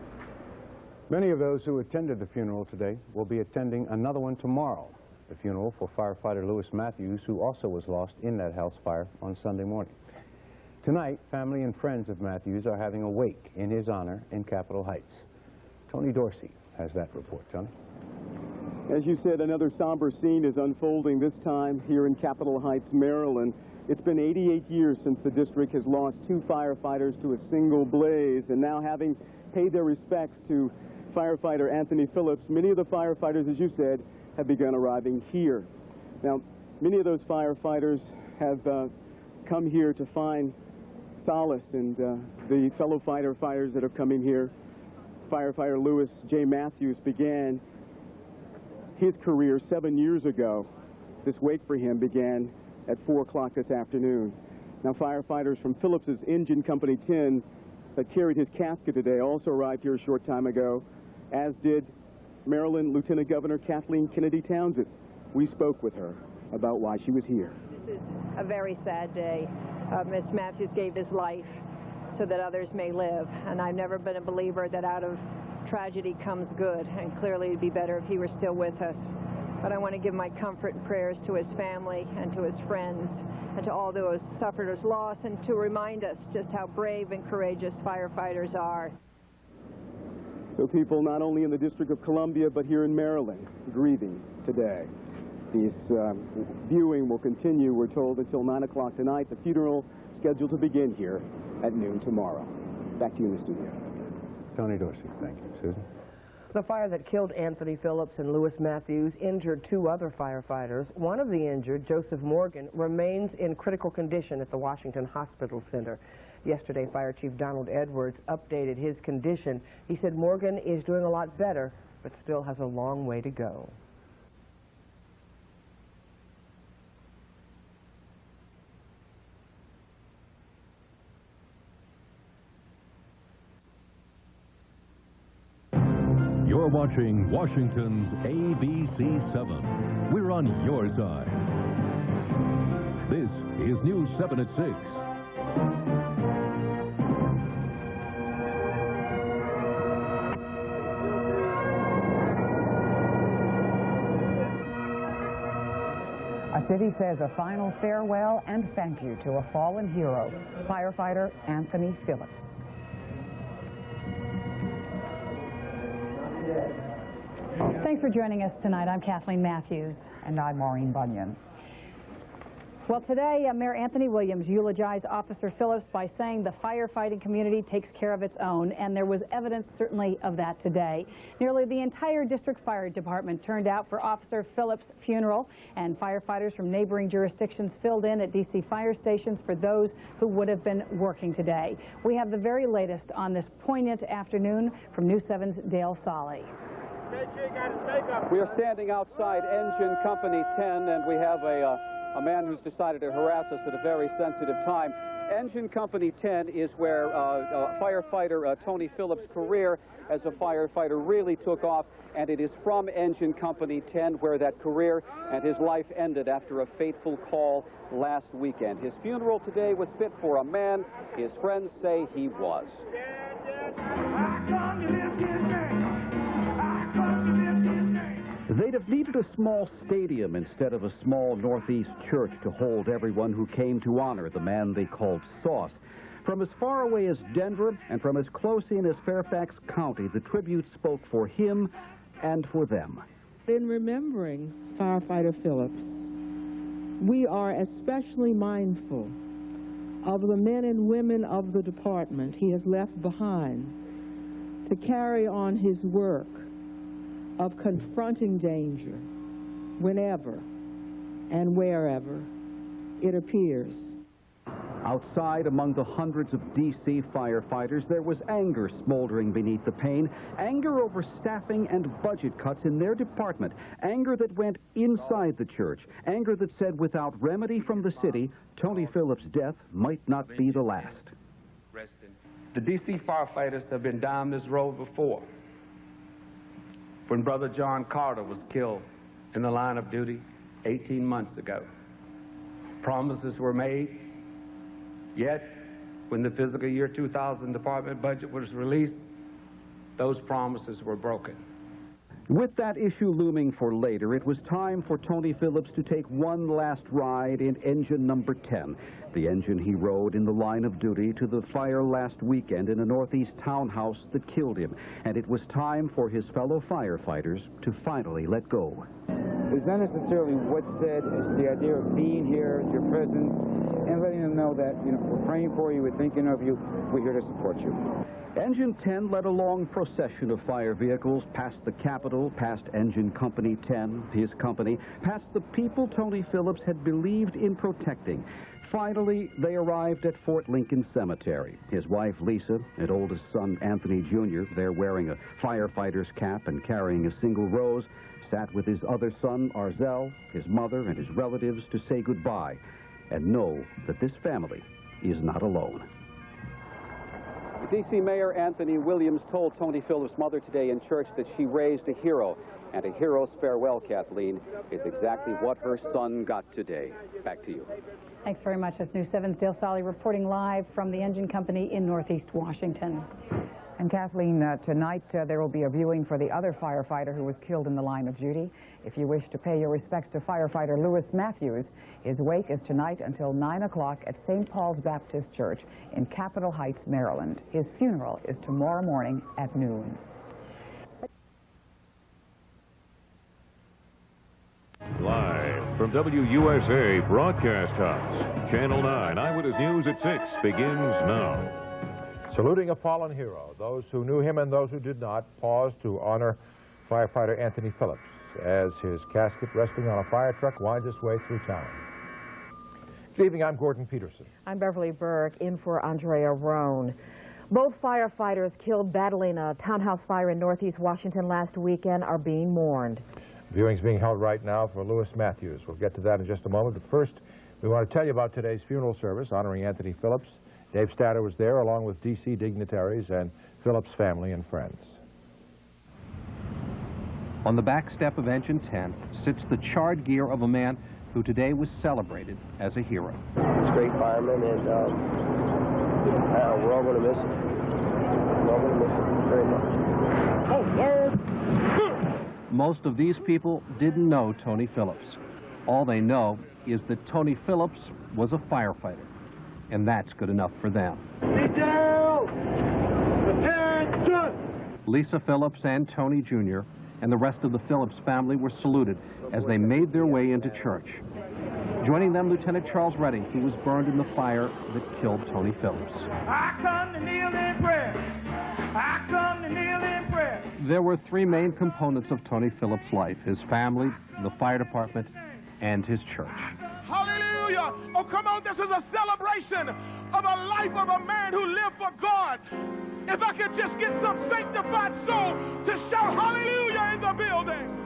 Many of those who attended the funeral today will be attending another one tomorrow, the funeral for firefighter Lewis Matthews, who also was lost in that house fire on Sunday morning. Tonight, family and friends of Matthews are having a wake in his honor in Capitol Heights. Tony Dorsey has that report. Tony? As you said, another somber scene is unfolding, this time here in Capitol Heights, Maryland. It's been 88 years since the district has lost 2 firefighters to a single blaze, and now having paid their respects to firefighter Anthony Phillips, many of the firefighters, as you said, have begun arriving here. Now, many of those firefighters have come here to find solace in the fellow firefighters that have come in here. Firefighter Lewis J. Matthews began his career 7 years ago. This wake for him began at 4 o'clock this afternoon. Now, firefighters from Phillips's Engine Company 10 that carried his casket today also arrived here a short time ago, as did Maryland Lieutenant Governor Kathleen Kennedy Townsend. We spoke with her about why she was here. This is a very sad day. Ms. Matthews gave his life so that others may live, and I've never been a believer that out of tragedy comes good, and clearly it'd be better if he were still with us. But I want to give my comfort and prayers to his family and to his friends and to all those suffered his loss, and to remind us just how brave and courageous firefighters are. So people not only in the District of Columbia but here in Maryland grieving today. This viewing will continue, we're told, until 9 o'clock tonight. The funeral scheduled to begin here at noon tomorrow. Back to you in the studio. Tony Dorsey, thank you. Susan? The fire that killed Anthony Phillips and Lewis Matthews injured 2 other firefighters. One of the injured, Joseph Morgan, remains in critical condition at the Washington Hospital Center. Yesterday, Fire Chief Donald Edwards updated his condition. He said Morgan is doing a lot better, but still has a long way to go. You're watching Washington's ABC 7. We're on your side. This is News 7 at 6. Our city says a final farewell and thank you to a fallen hero, firefighter Anthony Phillips. Thanks for joining us tonight. I'm Kathleen Matthews. And I'm Maureen Bunyan. Well, today, Mayor Anthony Williams eulogized Officer Phillips by saying the firefighting community takes care of its own, and there was evidence certainly of that today. Nearly the entire district fire department turned out for Officer Phillips' funeral, and firefighters from neighboring jurisdictions filled in at D.C. fire stations for those who would have been working today. We have the very latest on this poignant afternoon from News 7's Dale Solly. We are standing outside Engine Company 10, and we have a man who's decided to harass us at a very sensitive time. Engine Company 10 is where firefighter Tony Phillips' career as a firefighter really took off, and it is from Engine Company 10 where that career and his life ended after a fateful call last weekend. His funeral today was fit for a man his friends say he was. They'd have needed a small stadium instead of a small Northeast church to hold everyone who came to honor the man they called Sauce. From as far away as Denver and from as close in as Fairfax County, the tribute spoke for him and for them. In remembering firefighter Phillips, we are especially mindful of the men and women of the department he has left behind to carry on his work of confronting danger whenever and wherever it appears. Outside, among the hundreds of D.C. firefighters, there was anger smoldering beneath the pain. Anger over staffing and budget cuts in their department. Anger that went inside the church. Anger that said without remedy from the city, Tony Phillips' death might not be the last. The D.C. firefighters have been down this road before. When Brother John Carter was killed in the line of duty 18 months ago, promises were made. Yet, when the fiscal year 2000 department budget was released, those promises were broken. With that issue looming for later, it was time for Tony Phillips to take one last ride in engine number 10, the engine he rode in the line of duty to the fire last weekend in a Northeast townhouse that killed him. And it was time for his fellow firefighters to finally let go. It's not necessarily what's said, it's the idea of being here, your presence, and letting them know that, you know, we're praying for you, we're thinking of you, we're here to support you. Engine 10 led a long procession of fire vehicles past the Capitol, past Engine Company 10, his company, past the people Tony Phillips had believed in protecting. Finally, they arrived at Fort Lincoln Cemetery. His wife, Lisa, and oldest son, Anthony Jr., there wearing a firefighter's cap and carrying a single rose, sat with his other son, Arzel, his mother, and his relatives to say goodbye and know that this family is not alone. D.C. Mayor Anthony Williams told Tony Phillips' mother today in church that she raised a hero, and a hero's farewell, Kathleen, is exactly what her son got today. Back to you. Thanks very much. That's News 7's Dale Solly reporting live from the Engine Company in Northeast Washington. And Kathleen, tonight there will be a viewing for the other firefighter who was killed in the line of duty. If you wish to pay your respects to firefighter Lewis Matthews, his wake is tonight until 9 o'clock at St. Paul's Baptist Church in Capitol Heights, Maryland. His funeral is tomorrow morning at noon. Live from WUSA Broadcast House, Channel 9 Eyewitness News at 6 begins now. Saluting a fallen hero, those who knew him and those who did not pause to honor firefighter Anthony Phillips as his casket resting on a fire truck winds its way through town. Good evening, I'm Gordon Peterson. I'm Beverly Burke, in for Andrea Roan. Both firefighters killed battling a townhouse fire in Northeast Washington last weekend are being mourned. Viewing's being held right now for Lewis Matthews. We'll get to that in just a moment, but first we want to tell you about today's funeral service honoring Anthony Phillips. Dave Statter was there along with D.C. dignitaries and Phillips' family and friends. On the back step of Engine 10 sits the charred gear of a man who today was celebrated as a hero. He's a great fireman, and we're all going to miss him. We're all going to miss him very much. Oh, Lord! Most of these people didn't know Tony Phillips. All they know is that Tony Phillips was a firefighter, and that's good enough for them. Detail! Attention! Lisa Phillips and Tony Jr. and the rest of the Phillips family were saluted as they made their way into church. Joining them, Lieutenant Charles Redding, who was burned in the fire that killed Tony Phillips. I come to kneel in prayer. I come to kneel in prayer. There were three main components of Tony Phillips' life: his family, the fire department, and his church. Hallelujah! Oh, come on, this is a celebration of a life of a man who lived for God. If I could just get some sanctified soul to shout hallelujah in the building.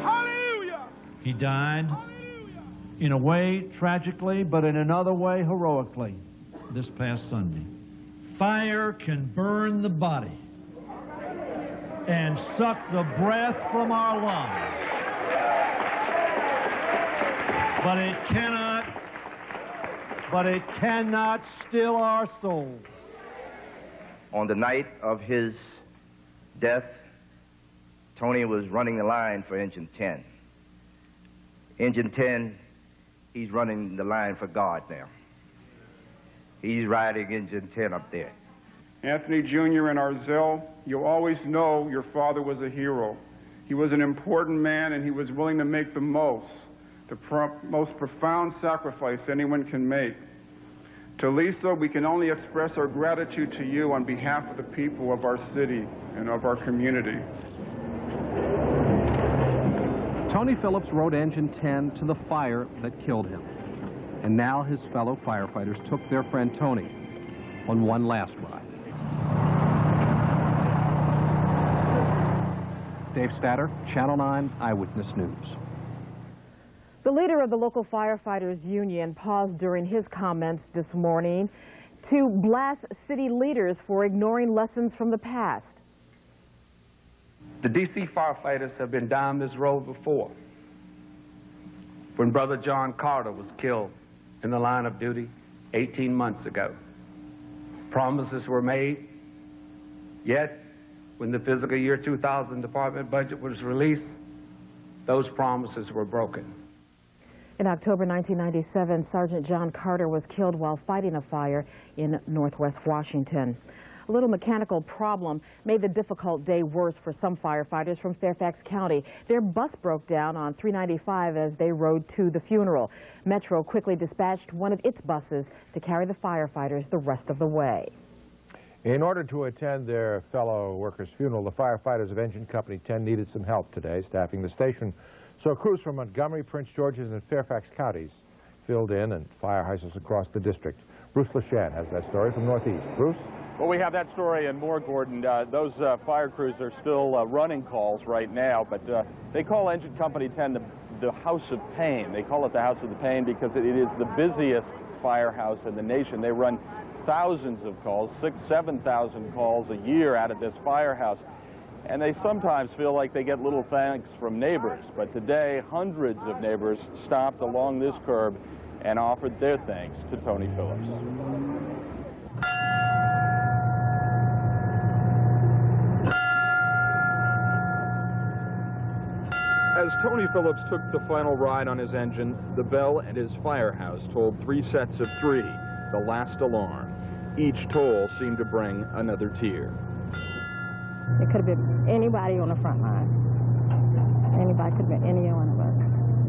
Hallelujah! He died in a way tragically, but in another way heroically this past Sunday. Fire can burn the body and suck the breath from our lungs. But it cannot still our souls. On the night of his death, Tony was running the line for Engine 10. Engine 10, he's running the line for God now. He's riding Engine 10 up there. Anthony Jr. and Arzel, you'll always know your father was a hero. He was an important man, and he was willing to make the most profound sacrifice anyone can make. To Lisa, we can only express our gratitude to you on behalf of the people of our city and of our community. Tony Phillips rode Engine 10 to the fire that killed him. And now his fellow firefighters took their friend Tony on one last ride. Dave Statter, Channel 9 Eyewitness News. The leader of the local firefighters union paused during his comments this morning to blast city leaders for ignoring lessons from the past. The D.C. firefighters have been down this road before. When Brother John Carter was killed in the line of duty 18 months ago, promises were made, yet when the fiscal year 2000 department budget was released, those promises were broken. In October 1997, Sergeant John Carter was killed while fighting a fire in Northwest Washington. A little mechanical problem made the difficult day worse for some firefighters from Fairfax County. Their bus broke down on 395 as they rode to the funeral. Metro quickly dispatched one of its buses to carry the firefighters the rest of the way. In order to attend their fellow workers' funeral, the firefighters of Engine Company 10 needed some help today, staffing the station. So crews from Montgomery, Prince George's, and Fairfax counties filled in and fire houses across the district. Bruce LeShan has that story from Northeast. Bruce? Well, we have that story and more, Gordon. Those fire crews are still running calls right now, but they call Engine Company 10 the House of Pain. They call it the House of the Pain because it is the busiest firehouse in the nation. They run thousands of calls, 6,000 to 7,000 calls a year out of this firehouse. And they sometimes feel like they get little thanks from neighbors. But today, hundreds of neighbors stopped along this curb and offered their thanks to Tony Phillips. As Tony Phillips took the final ride on his engine, the bell at his firehouse tolled 3 sets of 3, the last alarm. Each toll seemed to bring another tear. It could have been anybody on the front line. Anybody could have been any one of us.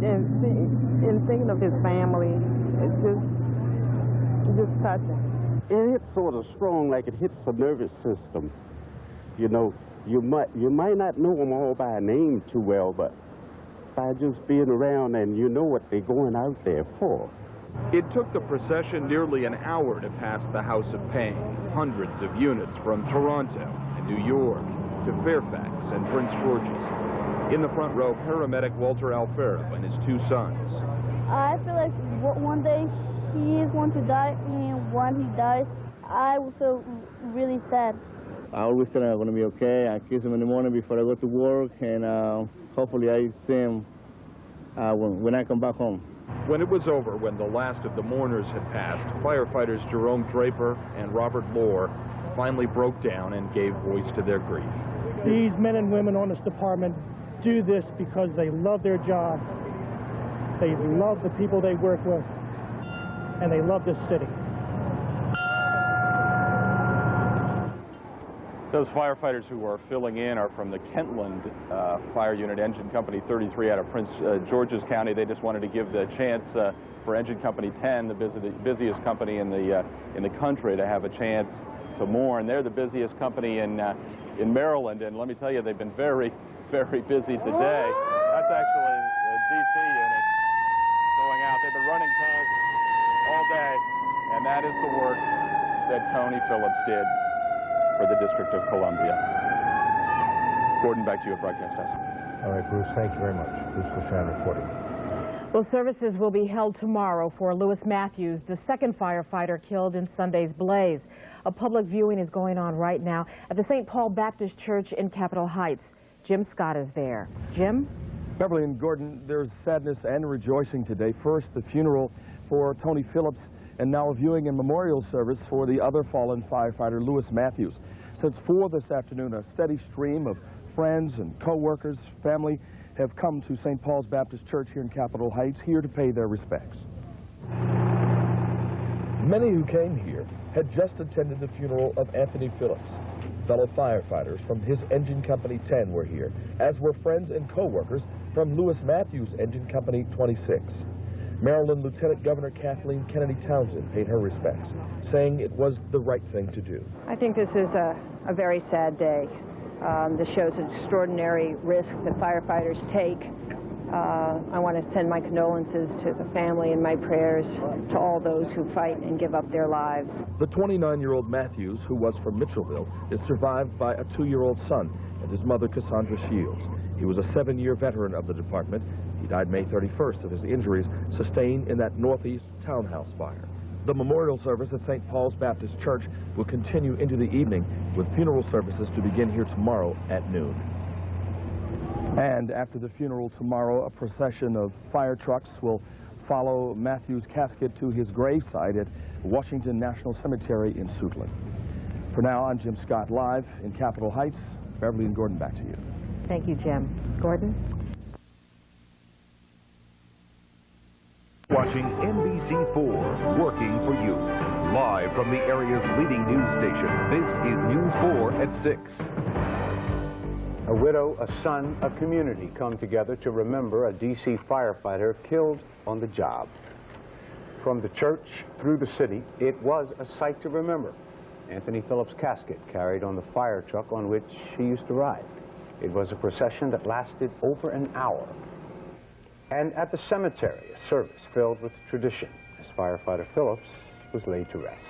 And thinking of his family, it's just touching. It hits sort of strong, like it hits the nervous system. You know, you might not know them all by name too well, but by just being around and you know what they're going out there for. It took the procession nearly an hour to pass the House of Pain. Hundreds of units from Toronto and New York to Fairfax and Prince George's. In the front row, paramedic Walter Alfaro and his 2 sons. I feel like one day he is going to die, and when he dies, I will feel really sad. I always tell him I'm going to be okay. I kiss him in the morning before I go to work, and hopefully I see him when I come back home. When it was over, when the last of the mourners had passed, firefighters Jerome Draper and Robert Lohr finally broke down and gave voice to their grief. These men and women on this department do this because they love their job. They love the people they work with, and they love this city. Those firefighters who are filling in are from the Kentland Fire Unit, Engine Company 33 out of Prince George's County. They just wanted to give the chance for Engine Company 10, the busiest company in the country, to have a chance to mourn. They're the busiest company in Maryland, and let me tell you, they've been very, very busy today. That's actually the D.C. unit going out. They've been running calls all day, and that is the work that Tony Phillips did for the District of Columbia. Gordon, back to you at Broadcast Desk. All right, Bruce, thank you very much. Bruce LeShan reporting. Well, services will be held tomorrow for Lewis Matthews, the second firefighter killed in Sunday's blaze. A public viewing is going on right now at the St. Paul Baptist Church in Capitol Heights. Jim Scott is there. Jim? Beverly and Gordon, there's sadness and rejoicing today. First, the funeral for Tony Phillips, and now a viewing and memorial service for the other fallen firefighter, Lewis Matthews. Since 4 this afternoon, a steady stream of friends and co-workers, family, have come to St. Paul's Baptist Church here in Capitol Heights, here to pay their respects. Many who came here had just attended the funeral of Anthony Phillips. Fellow firefighters from his Engine Company 10 were here, as were friends and co-workers from Lewis Matthews' Engine Company 26. Maryland Lieutenant Governor Kathleen Kennedy Townsend paid her respects, saying it was the right thing to do. I think this is a very sad day. This shows an extraordinary risk that firefighters take I want to send my condolences to the family and my prayers to all those who fight and give up their lives. The 29-year-old Matthews, who was from Mitchellville, is survived by a 2-year-old son and his mother, Cassandra Shields. He was a 7-year veteran of the department. He died May 31st of his injuries sustained in that Northeast townhouse fire. The memorial service at St. Paul's Baptist Church will continue into the evening, with funeral services to begin here tomorrow at noon. And after the funeral tomorrow, a procession of fire trucks will follow Matthew's casket to his gravesite at Washington National Cemetery in Suitland. For now, I'm Jim Scott, live in Capitol Heights. Beverly and Gordon, back to you. Thank you, Jim. Gordon? Watching NBC4, working for you. Live from the area's leading news station, this is News 4 at 6. A widow, a son, a community come together to remember a D.C. firefighter killed on the job. From the church through the city, it was a sight to remember. Anthony Phillips' casket carried on the fire truck on which he used to ride. It was a procession that lasted over an hour. And at the cemetery, a service filled with tradition as firefighter Phillips was laid to rest.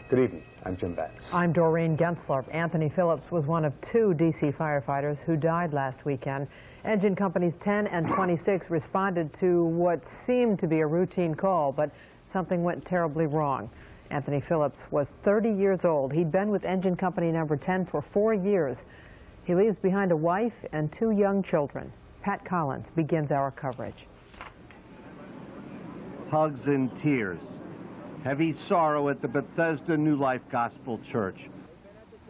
Good evening. I'm Jim Batts. I'm Doreen Gensler. Anthony Phillips was one of 2 D.C. firefighters who died last weekend. Engine companies 10 and 26 responded to what seemed to be a routine call, but something went terribly wrong. Anthony Phillips was 30 years old. He'd been with engine company number 10 for 4 years. He leaves behind a wife and 2 young children. Pat Collins begins our coverage. Hugs and tears. Heavy sorrow at the Bethesda New Life Gospel Church.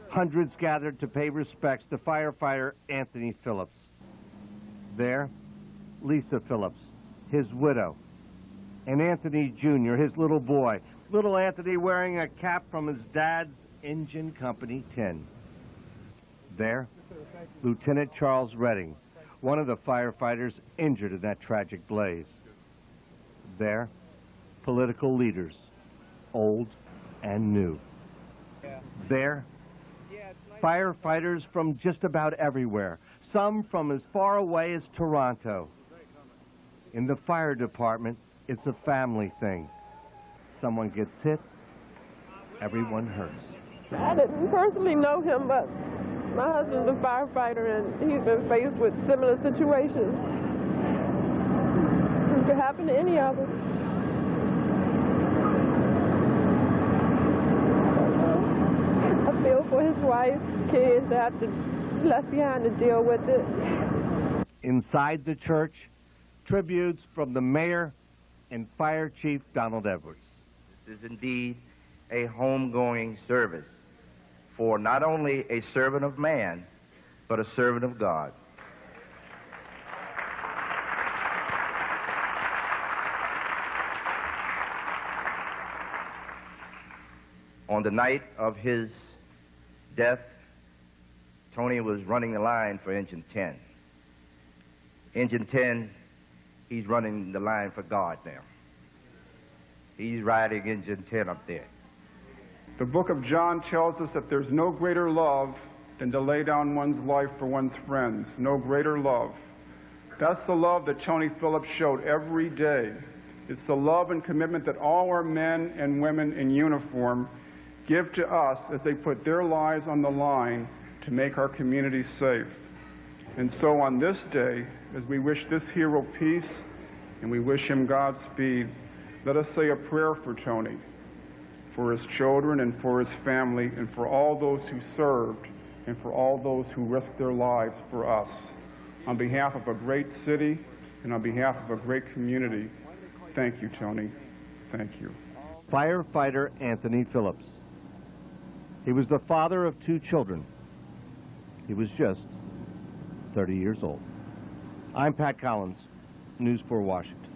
Hundreds gathered to pay respects to firefighter Anthony Phillips. There, Lisa Phillips, his widow, and Anthony Jr., his little boy. Little Anthony wearing a cap from his dad's Engine Company 10. There, Lieutenant Charles Redding, one of the firefighters injured in that tragic blaze. There, political leaders, old and new. There, firefighters from just about everywhere, some from as far away as Toronto. In the fire department, it's a family thing. Someone gets hit, everyone hurts. I didn't personally know him, but my husband's a firefighter, and he's been faced with similar situations. It could happen to any of us. I feel for his wife, kids that have to be left behind to deal with it. Inside the church, tributes from the mayor and Fire Chief Donald Edwards. This is indeed a homegoing service for not only a servant of man, but a servant of God. On the night of his death, Tony was running the line for Engine 10. Engine 10, he's running the line for God now. He's riding Engine 10 up there. The book of John tells us that there's no greater love than to lay down one's life for one's friends. No greater love. That's the love that Tony Phillips showed every day. It's the love and commitment that all our men and women in uniform give to us as they put their lives on the line to make our communities safe. And so on this day, as we wish this hero peace and we wish him Godspeed, let us say a prayer for Tony, for his children and for his family, and for all those who served, and for all those who risked their lives for us. On behalf of a great city and on behalf of a great community, thank you, Tony. Thank you. Firefighter Anthony Phillips. He was the father of 2 children. He was just 30 years old. I'm Pat Collins, News 4 Washington.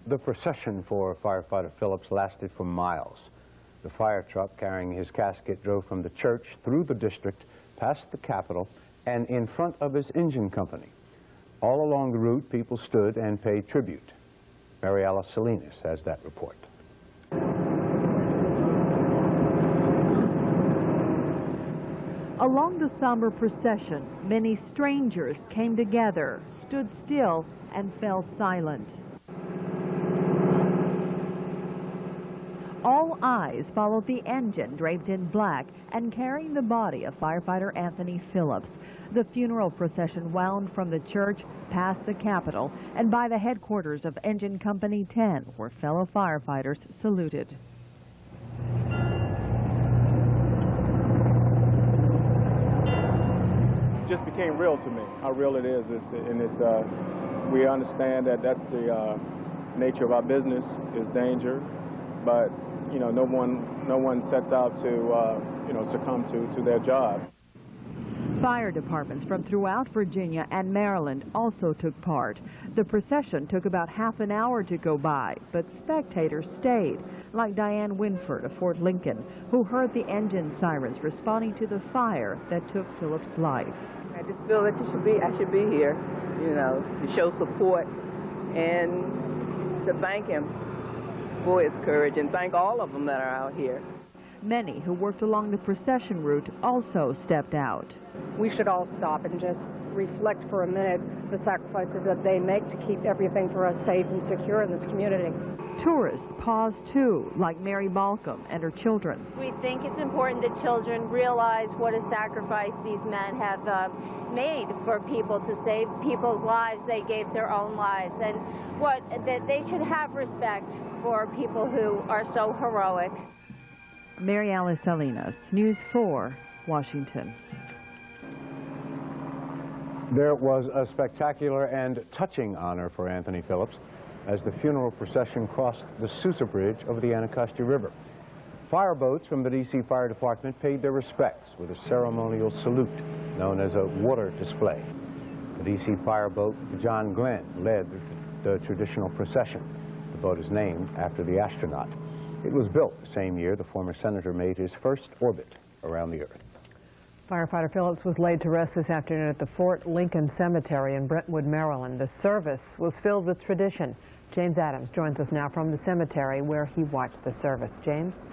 The procession for firefighter Phillips lasted for miles. The fire truck carrying his casket drove from the church through the district, past the Capitol, and in front of his engine company. All along the route, people stood and paid tribute. Mary Alice Salinas has that report. A Along the somber procession, many strangers came together, stood still, and fell silent. All eyes followed the engine draped in black and carrying the body of firefighter Anthony Phillips. The funeral procession wound from the church, past the Capitol, and by the headquarters of Engine Company 10, where fellow firefighters saluted. It just became real to me, how real it is. We understand that that's the nature of our business, is danger, but you know, no one sets out to succumb to their job. Fire departments from throughout Virginia and Maryland also took part. The procession took about half an hour to go by, but spectators stayed, like Diane Winford of Fort Lincoln, who heard the engine sirens responding to the fire that took Phillips' life. I just feel that I should be here, you know, to show support and to thank him for his courage and thank all of them that are out here. Many who worked along the procession route also stepped out. We should all stop and just reflect for a minute the sacrifices that they make to keep everything for us safe and secure in this community. Tourists paused too, like Mary Balcom and her children. We think it's important that children realize what a sacrifice these men have made for people to save people's lives. They gave their own lives, and that they should have respect for people who are so heroic. Mary Alice Salinas, News 4, Washington. There was a spectacular and touching honor for Anthony Phillips as the funeral procession crossed the Sousa Bridge over the Anacostia River. Fireboats from the D.C. Fire Department paid their respects with a ceremonial salute known as a water display. The D.C. fireboat, the John Glenn, led the traditional procession. The boat is named after the astronaut. It was built the same year the former senator made his first orbit around the Earth. Firefighter Phillips was laid to rest this afternoon at the Fort Lincoln Cemetery in Brentwood, Maryland. The service was filled with tradition. James Adams joins us now from the cemetery where he watched the service. James?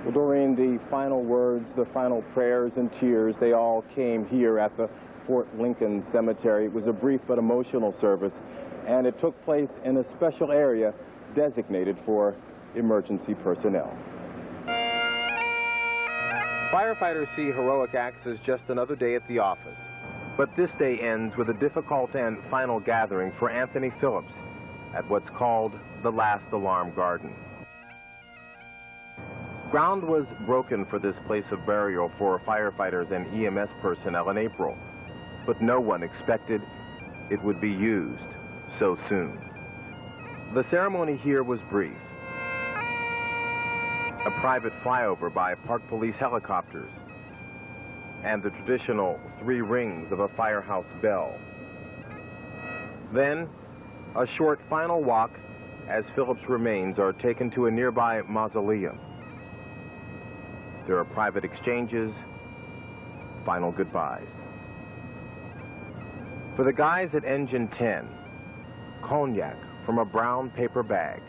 Well, during the final words, the final prayers and tears, they all came here at the Fort Lincoln Cemetery. It was a brief but emotional service, and it took place in a special area designated for emergency personnel. Firefighters see heroic acts as just another day at the office. But this day ends with a difficult and final gathering for Anthony Phillips at what's called the Last Alarm Garden. Ground was broken for this place of burial for firefighters and EMS personnel in April, but no one expected it would be used so soon. The ceremony here was brief. A private flyover by Park Police helicopters, and the traditional 3 rings of a firehouse bell. Then, a short final walk as Phillips' remains are taken to a nearby mausoleum. There are private exchanges, final goodbyes. For the guys at Engine 10, cognac from a brown paper bag.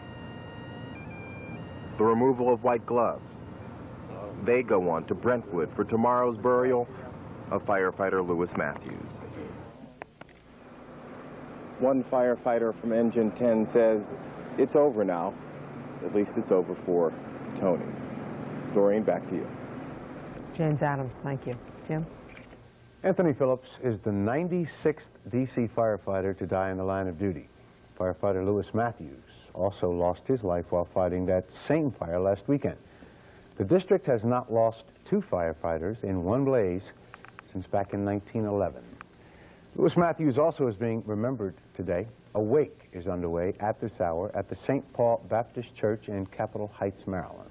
The removal of white gloves. They go on to Brentwood for tomorrow's burial of firefighter Lewis Matthews. One firefighter from Engine 10 says, it's over now. At least it's over for Tony. Doreen, back to you. James Adams, thank you. Jim? Anthony Phillips is the 96th D.C. firefighter to die in the line of duty. Firefighter Lewis Matthews also lost his life while fighting that same fire last weekend. The district has not lost 2 firefighters in one blaze since back in 1911. Lewis Matthews also is being remembered today. A wake is underway at this hour at the St. Paul Baptist Church in Capitol Heights, Maryland.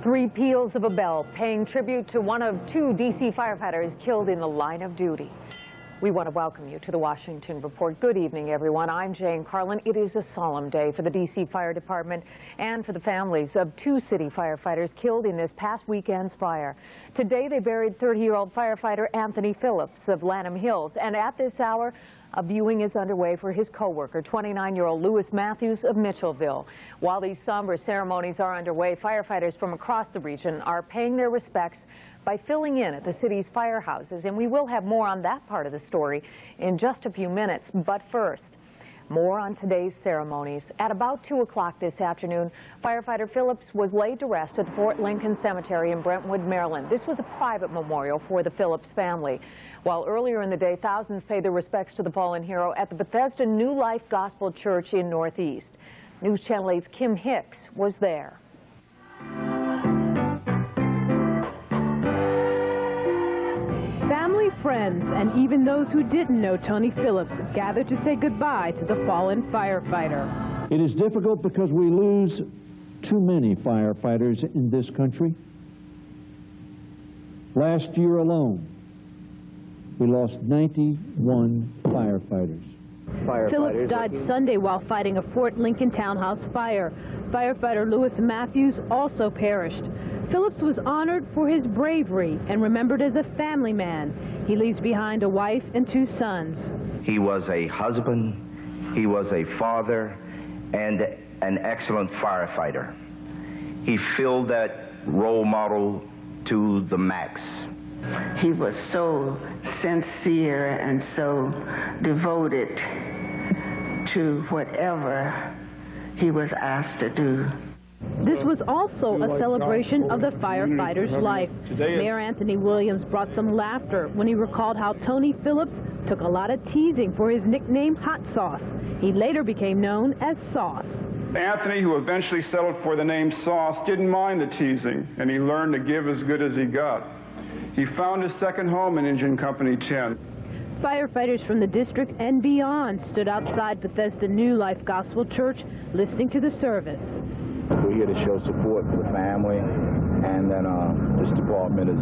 Three peals of a bell paying tribute to one of 2 D.C. firefighters killed in the line of duty. We want to welcome you to the Washington Report. Good evening, everyone. I'm Jane Carlin. It is a solemn day for the D.C. Fire Department and for the families of 2 city firefighters killed in this past weekend's fire. Today, they buried 30-year-old firefighter Anthony Phillips of Lanham Hills, and at this hour, a viewing is underway for his co-worker, 29-year-old Lewis Matthews of Mitchellville. While these somber ceremonies are underway, firefighters from across the region are paying their respects by filling in at the city's firehouses, and we will have more on that part of the story in just a few minutes. But first, more on today's ceremonies. At about 2 o'clock this afternoon, firefighter Phillips was laid to rest at the Fort Lincoln Cemetery in Brentwood, Maryland. This was a private memorial for the Phillips family. While earlier in the day, thousands paid their respects to the fallen hero at the Bethesda New Life Gospel Church in Northeast. News Channel 8's Kim Hicks was there. Family, friends, and even those who didn't know Tony Phillips gathered to say goodbye to the fallen firefighter. It is difficult because we lose too many firefighters in this country. Last year alone, we lost 91 firefighters. Phillips died Sunday while fighting a Fort Lincoln townhouse fire. Firefighter Lewis Matthews also perished. Phillips was honored for his bravery and remembered as a family man. He leaves behind a wife and 2 sons. He was a husband, he was a father, and an excellent firefighter. He filled that role model to the max. He was so sincere and so devoted to whatever he was asked to do. This was also a celebration of the firefighter's life. Mayor Anthony Williams brought some laughter when he recalled how Tony Phillips took a lot of teasing for his nickname Hot Sauce. He later became known as Sauce. Anthony, who eventually settled for the name Sauce, didn't mind the teasing, and he learned to give as good as he got. He found his second home in Engine Company 10. Firefighters from the district and beyond stood outside Bethesda New Life Gospel Church listening to the service. We're here to show support for the family, and then this department is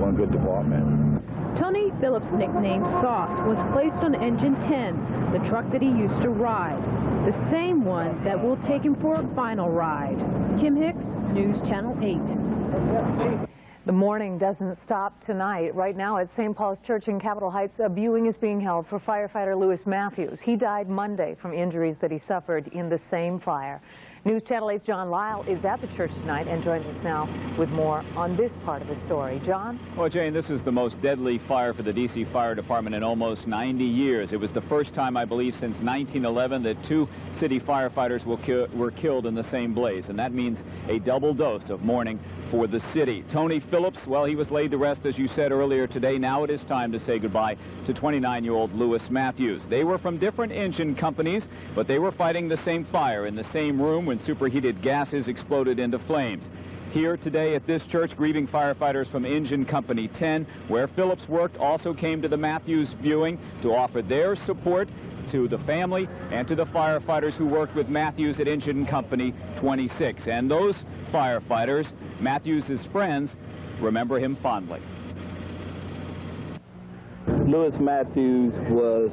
one good department. Tony Phillips' nickname Sauce was placed on Engine 10, the truck that he used to ride, the same one that will take him for a final ride. Kim Hicks, News Channel 8. The mourning doesn't stop tonight. Right now at St. Paul's Church in Capitol Heights, a viewing is being held for firefighter Lewis Matthews. He died Monday from injuries that he suffered in the same fire. News Channel 8's John Lyle is at the church tonight and joins us now with more on this part of the story. John? Well, Jane, this is the most deadly fire for the D.C. Fire Department in almost 90 years. It was the first time, I believe, since 1911 that 2 city firefighters were killed in the same blaze, and that means a double dose of mourning for the city. Tony Phillips, well, he was laid to rest, as you said earlier today. Now it is time to say goodbye to 29-year-old Lewis Matthews. They were from different engine companies, but they were fighting the same fire in the same room when superheated gases exploded into flames. Here today at this church, grieving firefighters from Engine Company 10, where Phillips worked, also came to the Matthews viewing to offer their support to the family and to the firefighters who worked with Matthews at Engine Company 26. And those firefighters, Matthews' friends, remember him fondly. Lewis Matthews was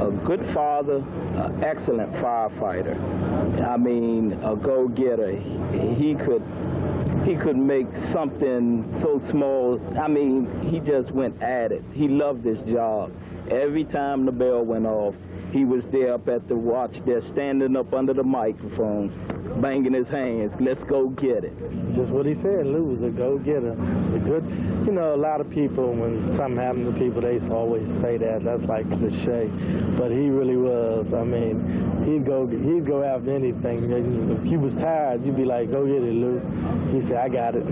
a good father, an excellent firefighter. I mean, a go-getter. He could make something so small. I mean, he just went at it. He loved this job. Every time the bell went off, he was there up at the watch desk, standing up under the microphone, banging his hands, let's go get it. Just what he said, Lou was a go-getter. A good, you know, a lot of people, when something happened to people, they always say that. That's like cliche. But he really was. I mean, he'd go after anything. If he was tired, you'd be like, go get it, Lou. He said, I got it.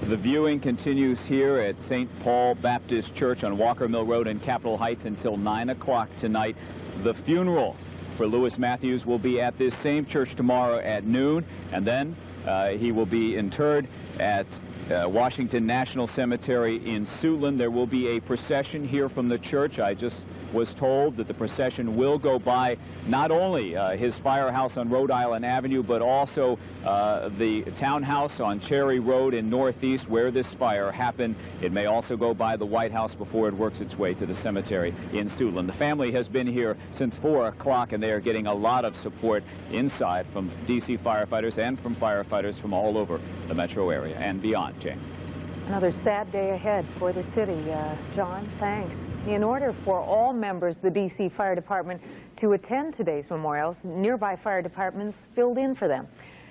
The viewing continues here at St. Paul Baptist Church on Walker Mill Road in Capitol Heights until 9 o'clock tonight. The funeral for Lewis Matthews will be at this same church tomorrow at noon, and then he will be interred at Washington National Cemetery in Suitland. There will be a procession here from the church. I just was told that the procession will go by not only his firehouse on Rhode Island Avenue, but also the townhouse on Cherry Road in Northeast where this fire happened. It may also go by the White House before it works its way to the cemetery in Suitland. The family has been here since 4 o'clock, and they are getting a lot of support inside from D.C. firefighters and from firefighters from all over the metro area and beyond. Jane. Another sad day ahead for the city. John, thanks. In order for all members of the D.C. Fire Department to attend today's memorials, nearby fire departments filled in for them.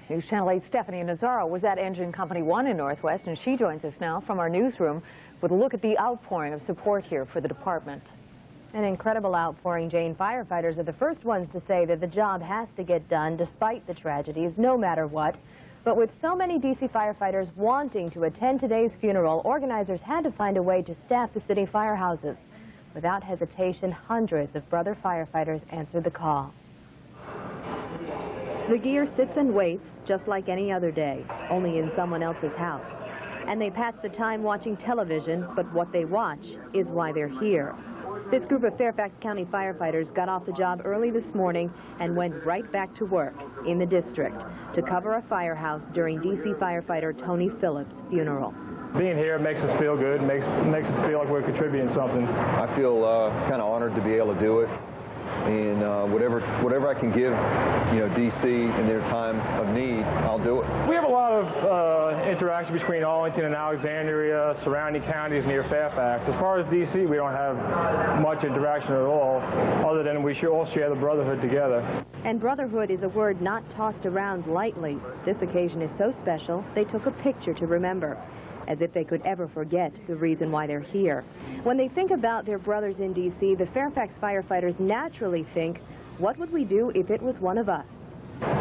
News Channel 8's Stephanie Nazaro was at Engine Company 1 in Northwest, and she joins us now from our newsroom with a look at the outpouring of support here for the department. An incredible outpouring, Jane. Firefighters are the first ones to say that the job has to get done despite the tragedies, no matter what. But with so many D.C. firefighters wanting to attend today's funeral, organizers had to find a way to staff the city firehouses. Without hesitation, hundreds of brother firefighters answered the call. The gear sits and waits just like any other day, only in someone else's house. And they pass the time watching television, but what they watch is why they're here. This group of Fairfax County firefighters got off the job early this morning and went right back to work in the district to cover a firehouse during D.C. firefighter Tony Phillips' funeral. Being here makes us feel good, makes us feel like we're contributing something. I feel kind of honored to be able to do it. And whatever I can give, D.C. in their time of need, I'll do it. We have a lot of interaction between Arlington and Alexandria, surrounding counties near Fairfax. As far as D.C., we don't have much interaction at all, other than we should all share the brotherhood together. And brotherhood is a word not tossed around lightly. This occasion is so special, they took a picture to remember, as if they could ever forget the reason why they're here. When they think about their brothers in D.C., the Fairfax firefighters naturally think, what would we do if it was one of us?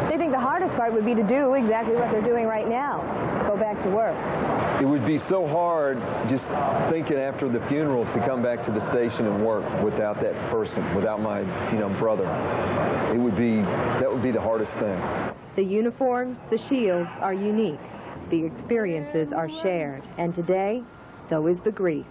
They think the hardest part would be to do exactly what they're doing right now, go back to work. It would be so hard just thinking after the funeral to come back to the station and work without that person, without my, brother. That would be the hardest thing. The uniforms, the shields are unique. The experiences are shared, and today, so is the grief.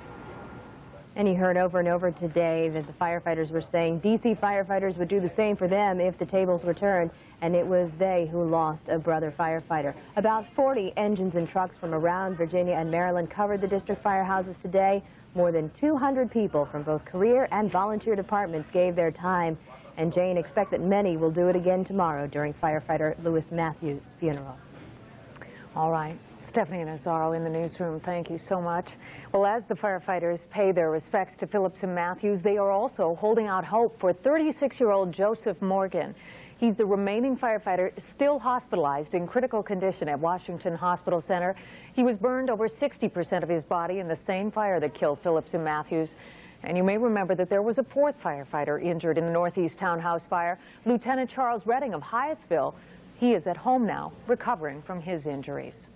And you heard over and over today that the firefighters were saying D.C. firefighters would do the same for them if the tables were turned, and it was they who lost a brother firefighter. About 40 engines and trucks from around Virginia and Maryland covered the district firehouses today. More than 200 people from both career and volunteer departments gave their time, and Jane expects that many will do it again tomorrow during firefighter Lewis Matthews' funeral. All right. Stephanie Nazaro in the newsroom, thank you so much. Well, as the firefighters pay their respects to Phillips and Matthews, they are also holding out hope for 36-year-old Joseph Morgan. He's the remaining firefighter still hospitalized in critical condition at Washington Hospital Center. He was burned over 60% of his body in the same fire that killed Phillips and Matthews. And you may remember that there was a fourth firefighter injured in the Northeast Townhouse fire, Lieutenant Charles Redding of Hyattsville. He is at home now, recovering from his injuries.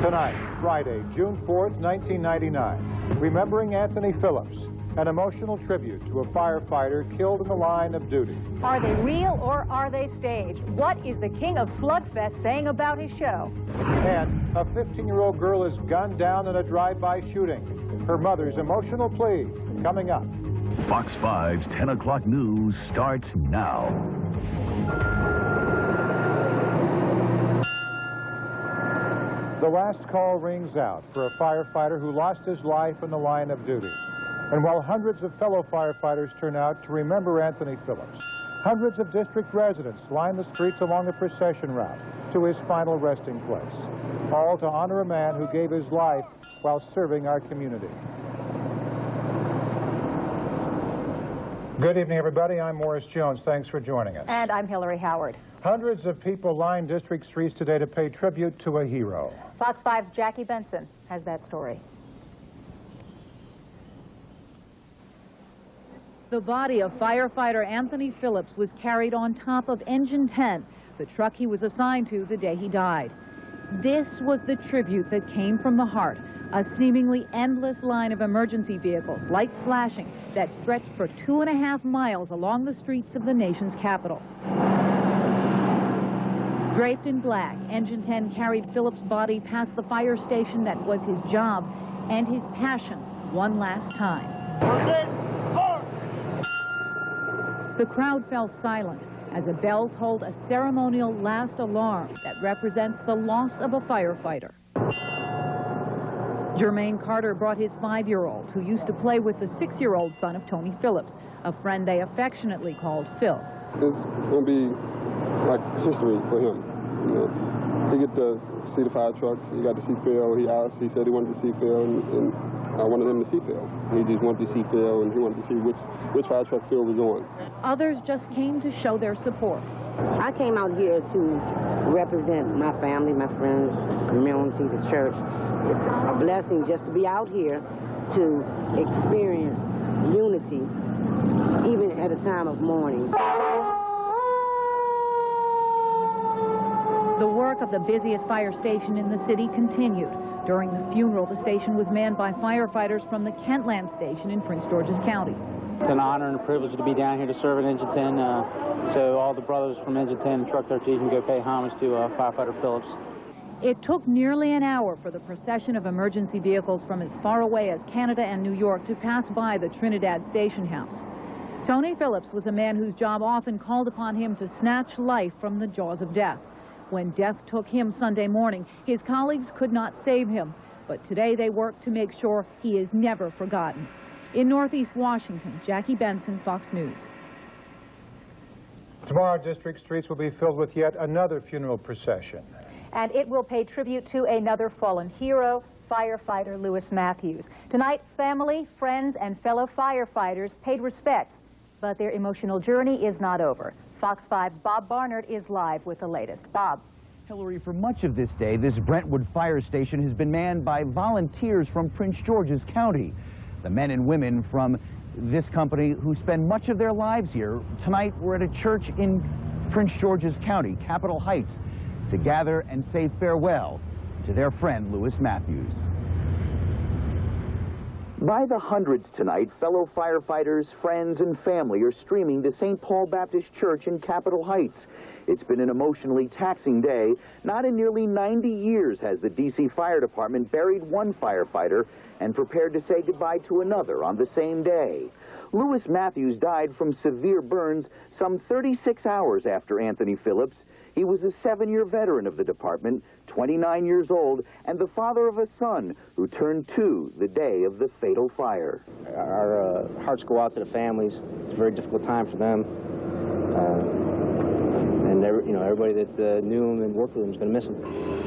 Tonight, Friday, June 4th, 1999, remembering Anthony Phillips, an emotional tribute to a firefighter killed in the line of duty. Are they real or are they staged? What is the king of Slugfest saying about his show? And a 15-year-old girl is gunned down in a drive-by shooting. Her mother's emotional plea coming up. Fox 5's 10 o'clock news starts now. The last call rings out for a firefighter who lost his life in the line of duty. And while hundreds of fellow firefighters turn out to remember Anthony Phillips, hundreds of district residents line the streets along the procession route to his final resting place, all to honor a man who gave his life while serving our community. Good evening, everybody. I'm Morris Jones. Thanks for joining us. And I'm Hillary Howard. Hundreds of people line district streets today to pay tribute to a hero. Fox 5's Jackie Benson has that story. The body of firefighter Anthony Phillips was carried on top of Engine 10, the truck he was assigned to the day he died. This was the tribute that came from the heart A seemingly endless line of emergency vehicles, lights flashing, that stretched for 2.5 miles along the streets of the nation's capital. Draped in black, Engine 10 carried Phillips' body past the fire station that was his job and his passion one last time. The crowd fell silent as a bell tolled a ceremonial last alarm that represents the loss of a firefighter. Jermaine Carter brought his 5-year-old, who used to play with the 6-year-old son of Tony Phillips, a friend they affectionately called Phil. It's going to be like history for him. You know, he get to see the fire trucks. He got to see Phil. He said he wanted to see Phil, and I wanted him to see Phil. He just wanted to see Phil, and he wanted to see which fire truck Phil was on. Others just came to show their support. I came out here to represent my family, my friends, community, the church. It's a blessing just to be out here to experience unity, even at a time of mourning. The work of the busiest fire station in the city continued. During the funeral, the station was manned by firefighters from the Kentland station in Prince George's County. It's an honor and a privilege to be down here to serve at Engine 10, so all the brothers from Engine 10 and Truck 13 can go pay homage to firefighter Phillips. It took nearly an hour for the procession of emergency vehicles from as far away as Canada and New York to pass by the Trinidad station house. Tony Phillips was a man whose job often called upon him to snatch life from the jaws of death. When death took him Sunday morning, his colleagues could not save him, but today they work to make sure he is never forgotten. In Northeast Washington, Jackie Benson, Fox News. Tomorrow, district streets will be filled with yet another funeral procession. And it will pay tribute to another fallen hero, firefighter Lewis Matthews. Tonight, family, friends, and fellow firefighters paid respects, but their emotional journey is not over. Fox 5's Bob Barnard is live with the latest. Bob. Hillary, for much of this day, this Brentwood fire station has been manned by volunteers from Prince George's County. The men and women from this company who spend much of their lives here. Tonight, we're at a church in Prince George's County, Capitol Heights, to gather and say farewell to their friend, Lewis Matthews. By the hundreds tonight, fellow firefighters, friends, and family are streaming to St. Paul Baptist Church in Capitol Heights. It's been an emotionally taxing day. Not in nearly 90 years has the D.C. Fire Department buried one firefighter and prepared to say goodbye to another on the same day. Lewis Matthews died from severe burns some 36 hours after Anthony Phillips. He was a 7-year veteran of the department, 29 years old, and the father of a son who turned 2 the day of the fatal fire. Our hearts go out to the families. It's a very difficult time for them. And everybody that knew him and worked with him is going to miss him.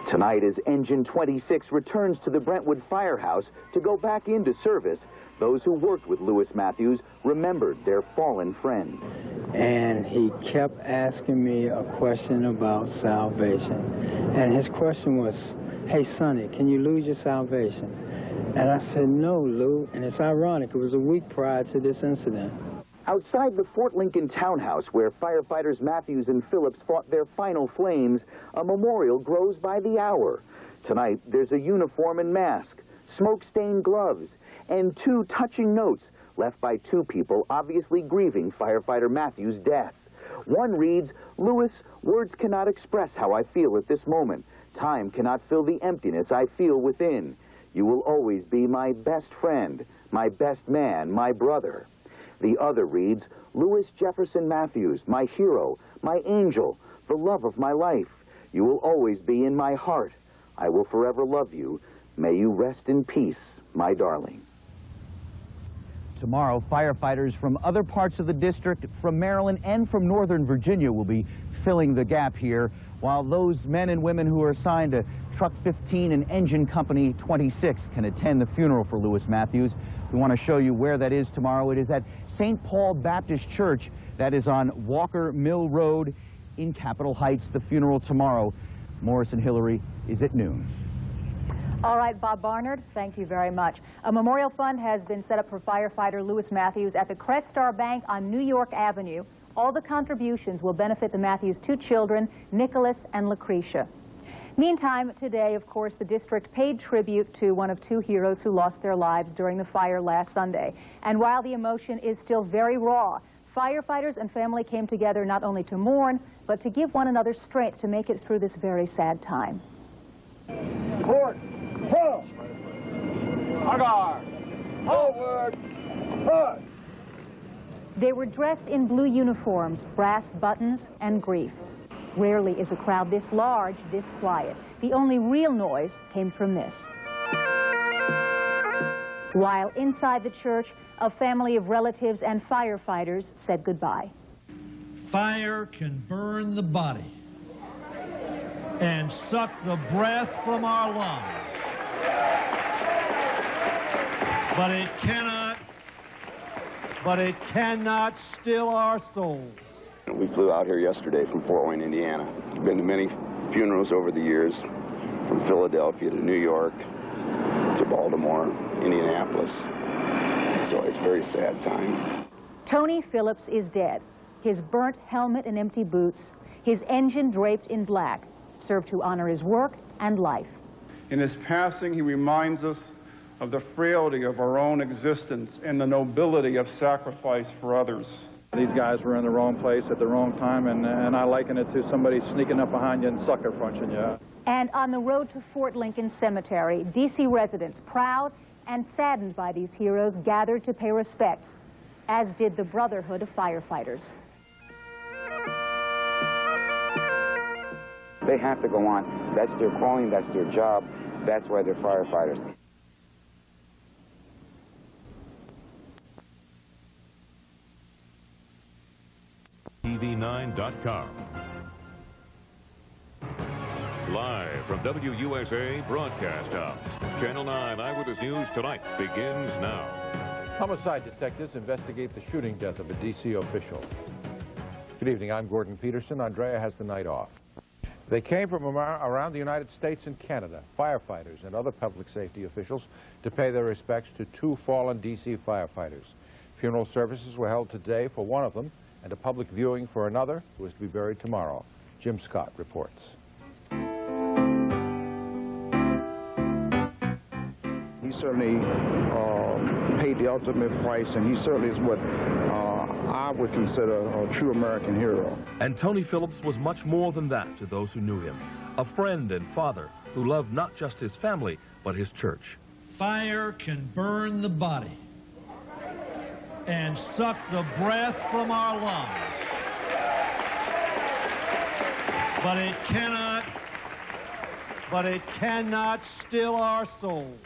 Tonight, as Engine 26 returns to the Brentwood Firehouse to go back into service, those who worked with Lewis Matthews remembered their fallen friend. And he kept asking me a question about salvation. And his question was, hey, Sonny, can you lose your salvation? And I said, no, Lou. And it's ironic, it was a week prior to this incident. Outside the Fort Lincoln townhouse where firefighters Matthews and Phillips fought their final flames, a memorial grows by the hour. Tonight, there's a uniform and mask, smoke-stained gloves, and 2 touching notes left by 2 people obviously grieving firefighter Matthews' death. One reads, Lewis, words cannot express how I feel at this moment. Time cannot fill the emptiness I feel within. You will always be my best friend, my best man, my brother. The other reads, Lewis Jefferson Matthews, my hero, my angel, the love of my life. You will always be in my heart. I will forever love you. May you rest in peace, my darling. Tomorrow, firefighters from other parts of the district, from Maryland and from Northern Virginia will be filling the gap here, while those men and women who are assigned to Truck 15 and Engine Company 26 can attend the funeral for Lewis Matthews. We want to show you where that is tomorrow. It is at St. Paul Baptist Church. That is on Walker Mill Road in Capitol Heights. The funeral tomorrow, Morris and Hillary, is at noon. All right, Bob Barnard, thank you very much. A memorial fund has been set up for firefighter Lewis Matthews at the Crest Star Bank on New York Avenue. All the contributions will benefit the Matthews' 2 children, Nicholas and Lucretia. Meantime, today, of course, the district paid tribute to one of two heroes who lost their lives during the fire last Sunday. And while the emotion is still very raw, firefighters and family came together not only to mourn, but to give one another strength to make it through this very sad time. Court, pull, agar, forward, push. They were dressed in blue uniforms, brass buttons, and grief. Rarely is a crowd this large, this quiet. The only real noise came from this. While inside the church, a family of relatives and firefighters said goodbye. Fire can burn the body and suck the breath from our lungs, but it cannot still our souls. We flew out here yesterday from Fort Wayne, Indiana. I've been to many funerals over the years, from Philadelphia to New York to Baltimore, Indianapolis. So it's a very sad time. Tony Phillips is dead. His burnt helmet and empty boots, his engine draped in black, serve to honor his work and life. In his passing, he reminds us of the frailty of our own existence and the nobility of sacrifice for others. These guys were in the wrong place at the wrong time, and I liken it to somebody sneaking up behind you and sucker punching you. And on the road to Fort Lincoln Cemetery, D.C. residents, proud and saddened by these heroes, gathered to pay respects, as did the Brotherhood of Firefighters. They have to go on. That's their calling, that's their job, that's why they're firefighters. TV9.com. Live from WUSA Broadcast House, Channel 9 Eyewitness News Tonight begins now. Homicide detectives investigate the shooting death of a D.C. official. Good evening, I'm Gordon Peterson. Andrea has the night off. They came from around the United States and Canada, firefighters and other public safety officials, to pay their respects to two fallen D.C. firefighters. Funeral services were held today for one of them, and a public viewing for another, who is to be buried tomorrow. Jim Scott reports. He certainly paid the ultimate price, and he certainly is what I would consider a true American hero. And Tony Phillips was much more than that to those who knew him. A friend and father who loved not just his family, but his church. Fire can burn the body and suck the breath from our lungs, but it cannot still our souls.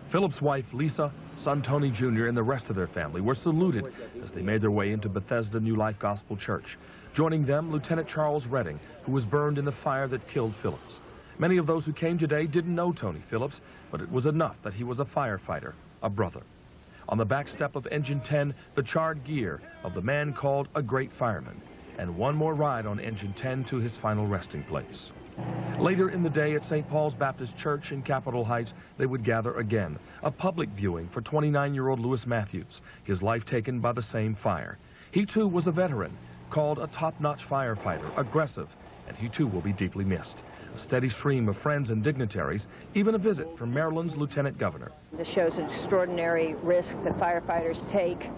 Phillips' wife, Lisa, son Tony Jr., and the rest of their family were saluted as they made their way into Bethesda New Life Gospel Church. Joining them, Lieutenant Charles Redding, who was burned in the fire that killed Phillips. Many of those who came today didn't know Tony Phillips, but it was enough that he was a firefighter, a brother. On the back step of Engine 10, the charred gear of the man called a great fireman, and one more ride on Engine 10 to his final resting place. Later in the day at St. Paul's Baptist Church in Capitol Heights, they would gather again, a public viewing for 29-year-old Lewis Matthews, his life taken by the same fire. He too was a veteran, called a top-notch firefighter, aggressive, and he too will be deeply missed. A steady stream of friends and dignitaries, even a visit from Maryland's Lieutenant Governor. This shows an extraordinary risk that firefighters take.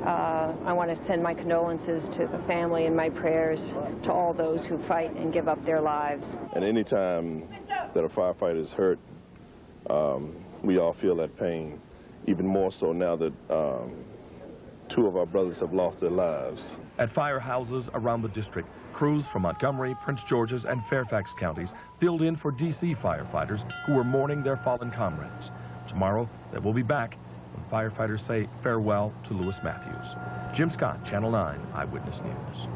I want to send my condolences to the family and my prayers to all those who fight and give up their lives. And any time that a firefighter is hurt, we all feel that pain, even more so now that two of our brothers have lost their lives. At firehouses around the district, crews from Montgomery, Prince George's, and Fairfax counties filled in for D.C. firefighters who were mourning their fallen comrades. Tomorrow, they will be back when firefighters say farewell to Lewis Matthews. Jim Scott, Channel 9 Eyewitness News.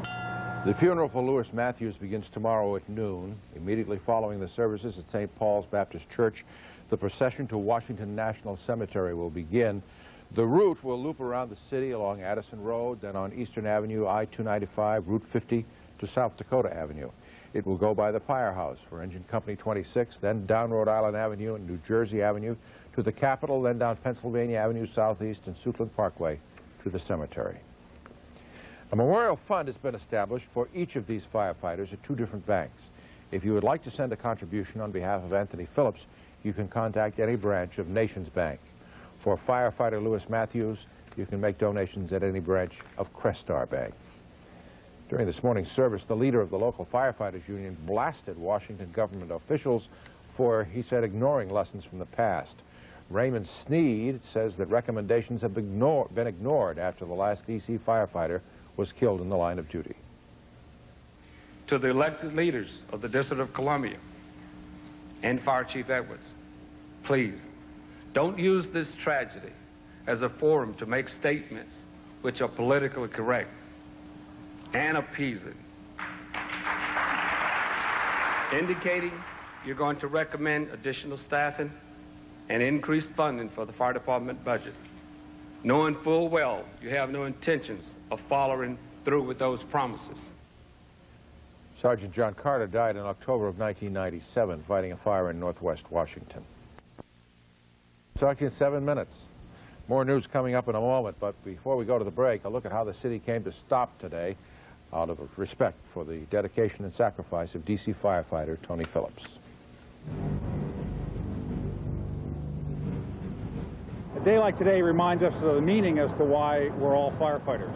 The funeral for Lewis Matthews begins tomorrow at noon. Immediately following the services at St. Paul's Baptist Church, the procession to Washington National Cemetery will begin. The route will loop around the city along Addison Road, then on Eastern Avenue, I-295, Route 50 to South Dakota Avenue. It will go by the firehouse for Engine Company 26, then down Rhode Island Avenue and New Jersey Avenue to the Capitol, then down Pennsylvania Avenue Southeast and Suitland Parkway to the cemetery. A memorial fund has been established for each of these firefighters at two different banks. If you would like to send a contribution on behalf of Anthony Phillips, you can contact any branch of Nations Bank. For firefighter Lewis Matthews, you can make donations at any branch of Crestar Bank. During this morning's service, the leader of the local firefighters union blasted Washington government officials for, he said, ignoring lessons from the past. Raymond Sneed says that recommendations have been ignored after the last D.C. firefighter was killed in the line of duty. To the elected leaders of the District of Columbia and Fire Chief Edwards, please, don't use this tragedy as a forum to make statements which are politically correct and appeasing, indicating you're going to recommend additional staffing and increased funding for the fire department budget, knowing full well you have no intentions of following through with those promises. Sergeant John Carter died in October of 1997 fighting a fire in northwest Washington. Talk to you in 7 minutes. More news coming up in a moment, but before we go to the break, a look at how the city came to stop today out of respect for the dedication and sacrifice of D.C. firefighter Tony Phillips. A day like today reminds us of the meaning as to why we're all firefighters.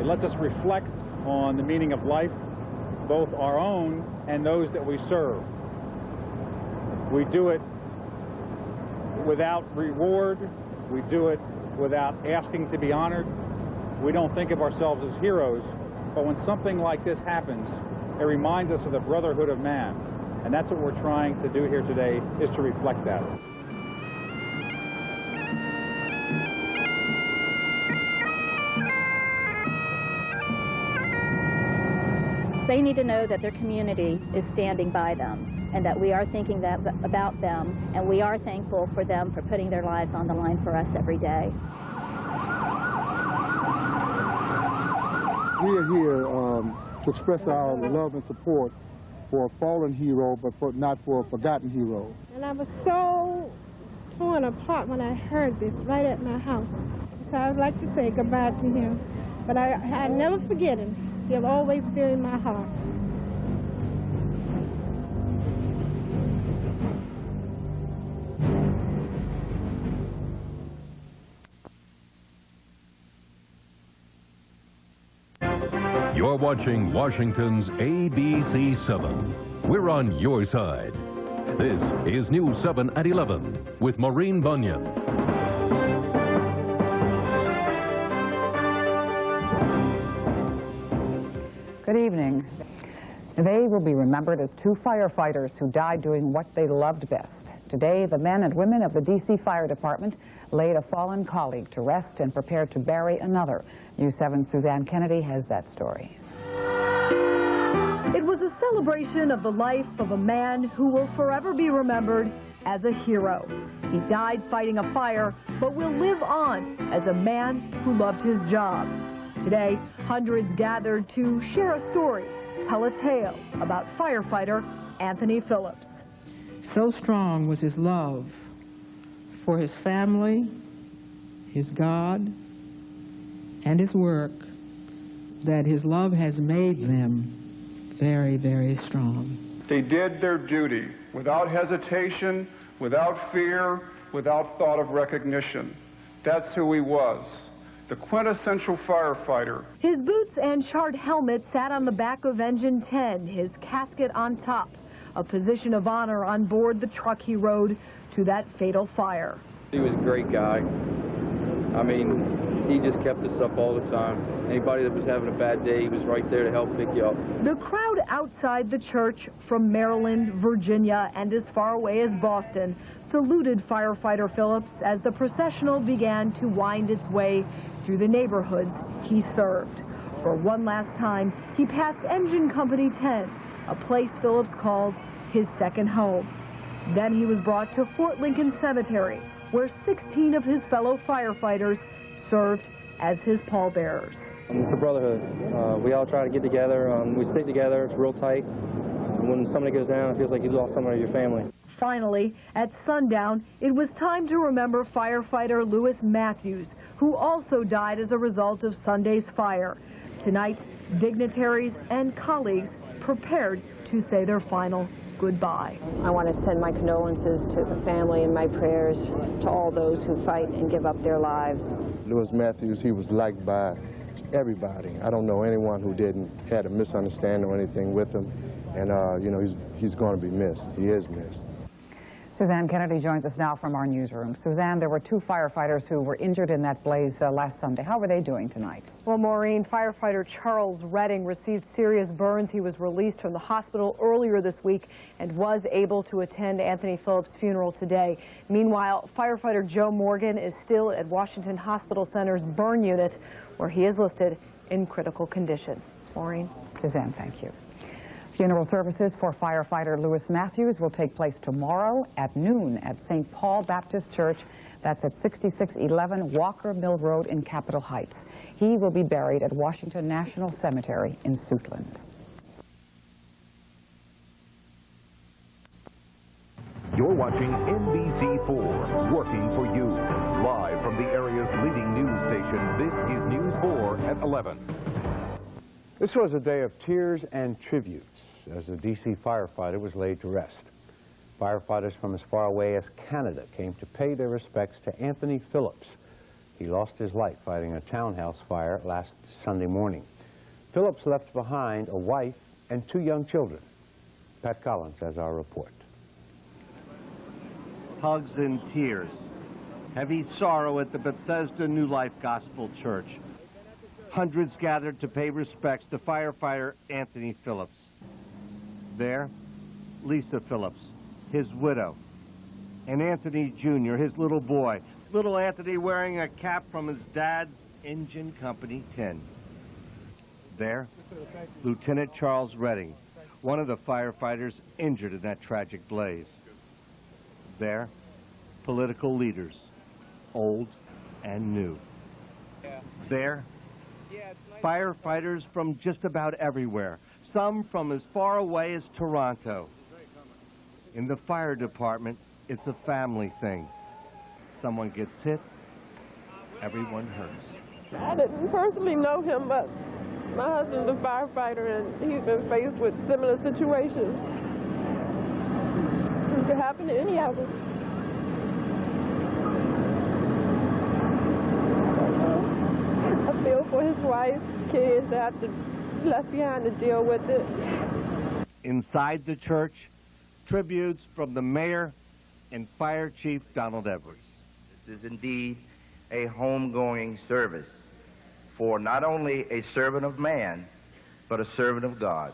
It lets us reflect on the meaning of life, both our own and those that we serve. We do it without reward. We do it without asking to be honored. We don't think of ourselves as heroes, but when something like this happens, it reminds us of the brotherhood of man. And that's what we're trying to do here today, is to reflect that. They need to know that their community is standing by them and that we are thinking about them, and we are thankful for them for putting their lives on the line for us every day. We are here to express our love and support for a fallen hero, but not for a forgotten hero. And I was so torn apart when I heard this right at my house. So I would like to say goodbye to him, but I never forget him. He'll always be in my heart. You're watching Washington's ABC 7. We're on your side. This is News 7 at 11 with Maureen Bunyan. Good evening. They will be remembered as two firefighters who died doing what they loved best. Today, the men and women of the D.C. Fire Department laid a fallen colleague to rest and prepared to bury another. News 7's Suzanne Kennedy has that story. It was a celebration of the life of a man who will forever be remembered as a hero. He died fighting a fire, but will live on as a man who loved his job. Today, hundreds gathered to share a story, tell a tale about firefighter Anthony Phillips. So strong was his love for his family, his God, and his work that his love has made them very, very strong. They did their duty without hesitation, without fear, without thought of recognition. That's who he was. The quintessential firefighter. His boots and charred helmet sat on the back of Engine 10, his casket on top, a position of honor on board the truck he rode to that fatal fire. He was a great guy. I mean, he just kept us up all the time. Anybody that was having a bad day, he was right there to help pick you up. The crowd outside the church from Maryland, Virginia, and as far away as Boston saluted firefighter Phillips as the processional began to wind its way through the neighborhoods he served. For one last time, he passed Engine Company 10, a place Phillips called his second home. Then he was brought to Fort Lincoln Cemetery, where 16 of his fellow firefighters served as his pallbearers. It's a brotherhood. We all try to get together. We stick together. It's real tight. And when somebody goes down, it feels like you lost someone of your family. Finally, at sundown, it was time to remember firefighter Lewis Matthews, who also died as a result of Sunday's fire. Tonight, dignitaries and colleagues prepared to say their final goodbye. I want to send my condolences to the family and my prayers to all those who fight and give up their lives. Lewis Matthews, he was liked by everybody. I don't know anyone who had a misunderstanding or anything with him. And, you know, he's going to be missed. He is missed. Suzanne Kennedy joins us now from our newsroom. Suzanne, there were 2 firefighters who were injured in that blaze last Sunday. How were they doing tonight? Well, Maureen, firefighter Charles Redding received serious burns. He was released from the hospital earlier this week and was able to attend Anthony Phillips' funeral today. Meanwhile, firefighter Joe Morgan is still at Washington Hospital Center's burn unit, where he is listed in critical condition. Maureen? Suzanne, thank you. Funeral services for firefighter Lewis Matthews will take place tomorrow at noon at St. Paul Baptist Church. That's at 6611 Walker Mill Road in Capitol Heights. He will be buried at Washington National Cemetery in Suitland. You're watching NBC4, working for you. Live from the area's leading news station, this is News 4 at 11. This was a day of tears and tributes as a D.C. firefighter was laid to rest. Firefighters from as far away as Canada came to pay their respects to Anthony Phillips. He lost his life fighting a townhouse fire last Sunday morning. Phillips left behind a wife and 2 young children. Pat Collins has our report. Hugs and tears. Heavy sorrow at the Bethesda New Life Gospel Church. Hundreds gathered to pay respects to firefighter Anthony Phillips. There, Lisa Phillips, his widow, and Anthony Jr., his little boy. Little Anthony wearing a cap from his dad's engine company tin. There, Lieutenant Charles Redding, one of the firefighters injured in that tragic blaze. There, political leaders, old and new. There, firefighters from just about everywhere, some from as far away as Toronto. In the fire department, it's a family thing. Someone gets hit, everyone hurts. I didn't personally know him, but my husband's a firefighter and he's been faced with similar situations. It could happen to any of us. I feel for his wife, kids that have to be left behind to deal with it. Inside the church, tributes from the mayor and Fire Chief Donald Edwards. This is indeed a homegoing service for not only a servant of man, but a servant of God.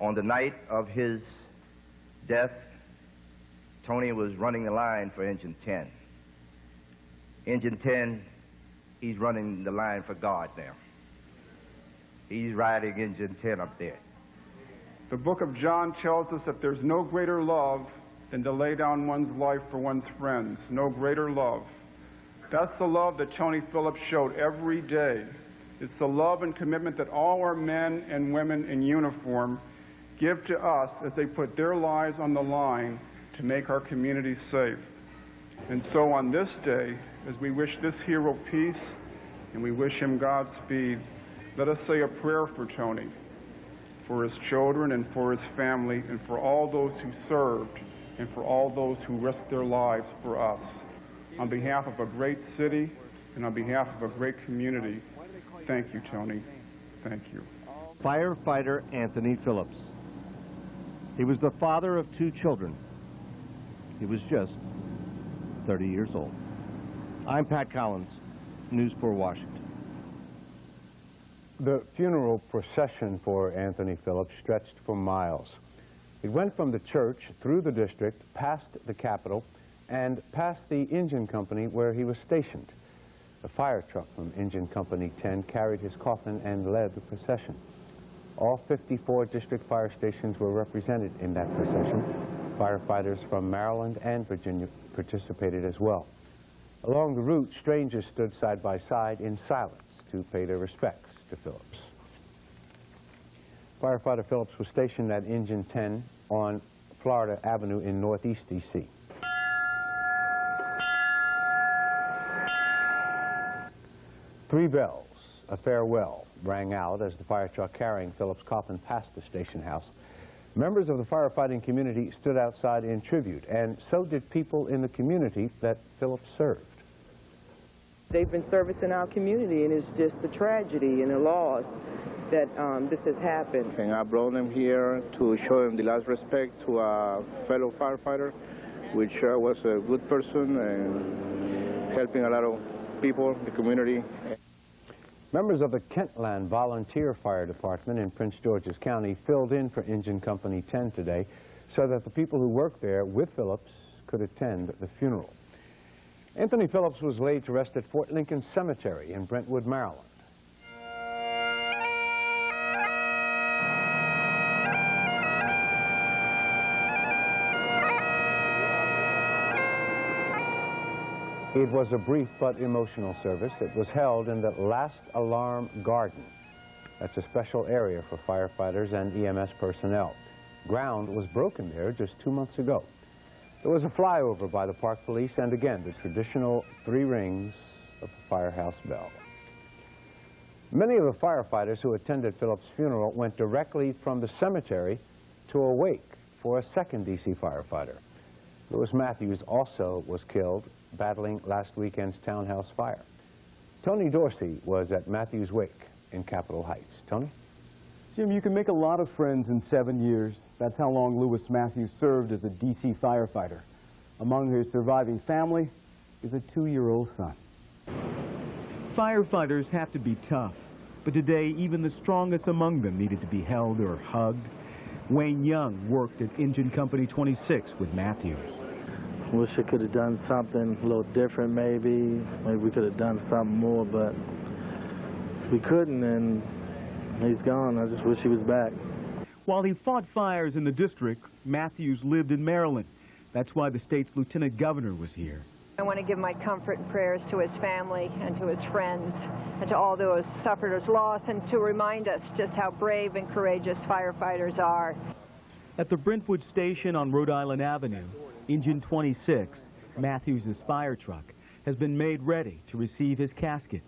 On the night of his death, Tony was running the line for Engine 10. Engine 10, he's running the line for God now. He's riding Engine 10 up there. The book of John tells us that there's no greater love than to lay down one's life for one's friends. No greater love. That's the love that Tony Phillips showed every day. It's the love and commitment that all our men and women in uniform give to us as they put their lives on the line to make our communities safe. And so on this day, as we wish this hero peace and we wish him Godspeed, let us say a prayer for Tony, for his children and for his family, and for all those who served and for all those who risked their lives for us. On behalf of a great city and on behalf of a great community, thank you, Tony. Thank you. Firefighter Anthony Phillips. He was the father of 2 children. He was just 30 years old. I'm Pat Collins, News 4 Washington. The funeral procession for Anthony Phillips stretched for miles. It went from the church through the district, past the Capitol, and past the engine company where he was stationed. The fire truck from Engine Company 10 carried his coffin and led the procession. All 54 district fire stations were represented in that procession. Firefighters from Maryland and Virginia participated as well. Along the route, strangers stood side by side in silence to pay their respects to Phillips. Firefighter Phillips was stationed at Engine 10 on Florida Avenue in Northeast D.C. Three bells, a farewell, rang out as the fire truck carrying Phillips' coffin passed the station house. Members of the firefighting community stood outside in tribute, and so did people in the community that Phillips served. They've been servicing our community, and it's just a tragedy and a loss that this has happened. And I brought them here to show them the last respect to a fellow firefighter, which was a good person and helping a lot of people in the community. Members of the Kentland Volunteer Fire Department in Prince George's County filled in for Engine Company 10 today so that the people who worked there with Phillips could attend the funeral. Anthony Phillips was laid to rest at Fort Lincoln Cemetery in Brentwood, Maryland. It was a brief but emotional service. It was held in the Last Alarm Garden. That's a special area for firefighters and EMS personnel. Ground was broken there just 2 months ago. There was a flyover by the Park Police and again the traditional 3 rings of the firehouse bell. Many of the firefighters who attended Phillips' funeral went directly from the cemetery to a wake for a second D.C. firefighter. Lewis Matthews also was killed battling last weekend's townhouse fire. Tony Dorsey was at Matthews' wake in Capitol Heights. Tony? Jim, you can make a lot of friends in 7 years. That's how long Lewis Matthews served as a D.C. firefighter. Among his surviving family is a 2-year-old son. Firefighters have to be tough, but today even the strongest among them needed to be held or hugged. Wayne Young worked at Engine Company 26 with Matthews. Wish I could have done something a little different, maybe. Maybe we could have done something more, but we couldn't, and he's gone. I just wish he was back. While he fought fires in the district, Matthews lived in Maryland. That's why the state's lieutenant governor was here. I want to give my comfort and prayers to his family and to his friends and to all those suffered his loss, and to remind us just how brave and courageous firefighters are. At the Brentwood station on Rhode Island Avenue, Engine 26, Matthews' fire truck, has been made ready to receive his casket.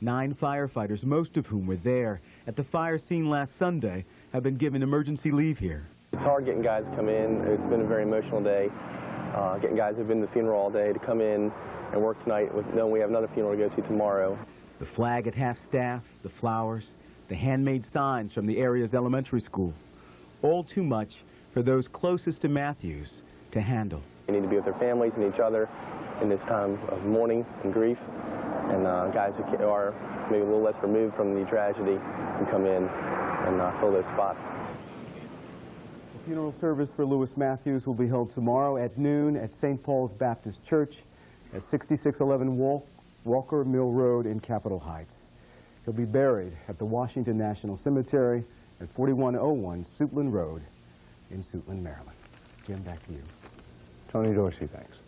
9 firefighters, most of whom were there at the fire scene last Sunday, have been given emergency leave here. It's hard getting guys to come in. It's been a very emotional day. Getting guys who've been to the funeral all day to come in and work tonight with knowing we have another funeral to go to tomorrow. The flag at half-staff, the flowers, the handmade signs from the area's elementary school. All too much for those closest to Matthews to handle. They need to be with their families and each other in this time of mourning and grief. And guys who are maybe a little less removed from the tragedy can come in and fill those spots. The funeral service for Lewis Matthews will be held tomorrow at noon at St. Paul's Baptist Church at 6611 Walker Mill Road in Capitol Heights. He'll be buried at the Washington National Cemetery at 4101 Suitland Road in Suitland, Maryland. Jim, back to you. Tony Dorsey, thanks.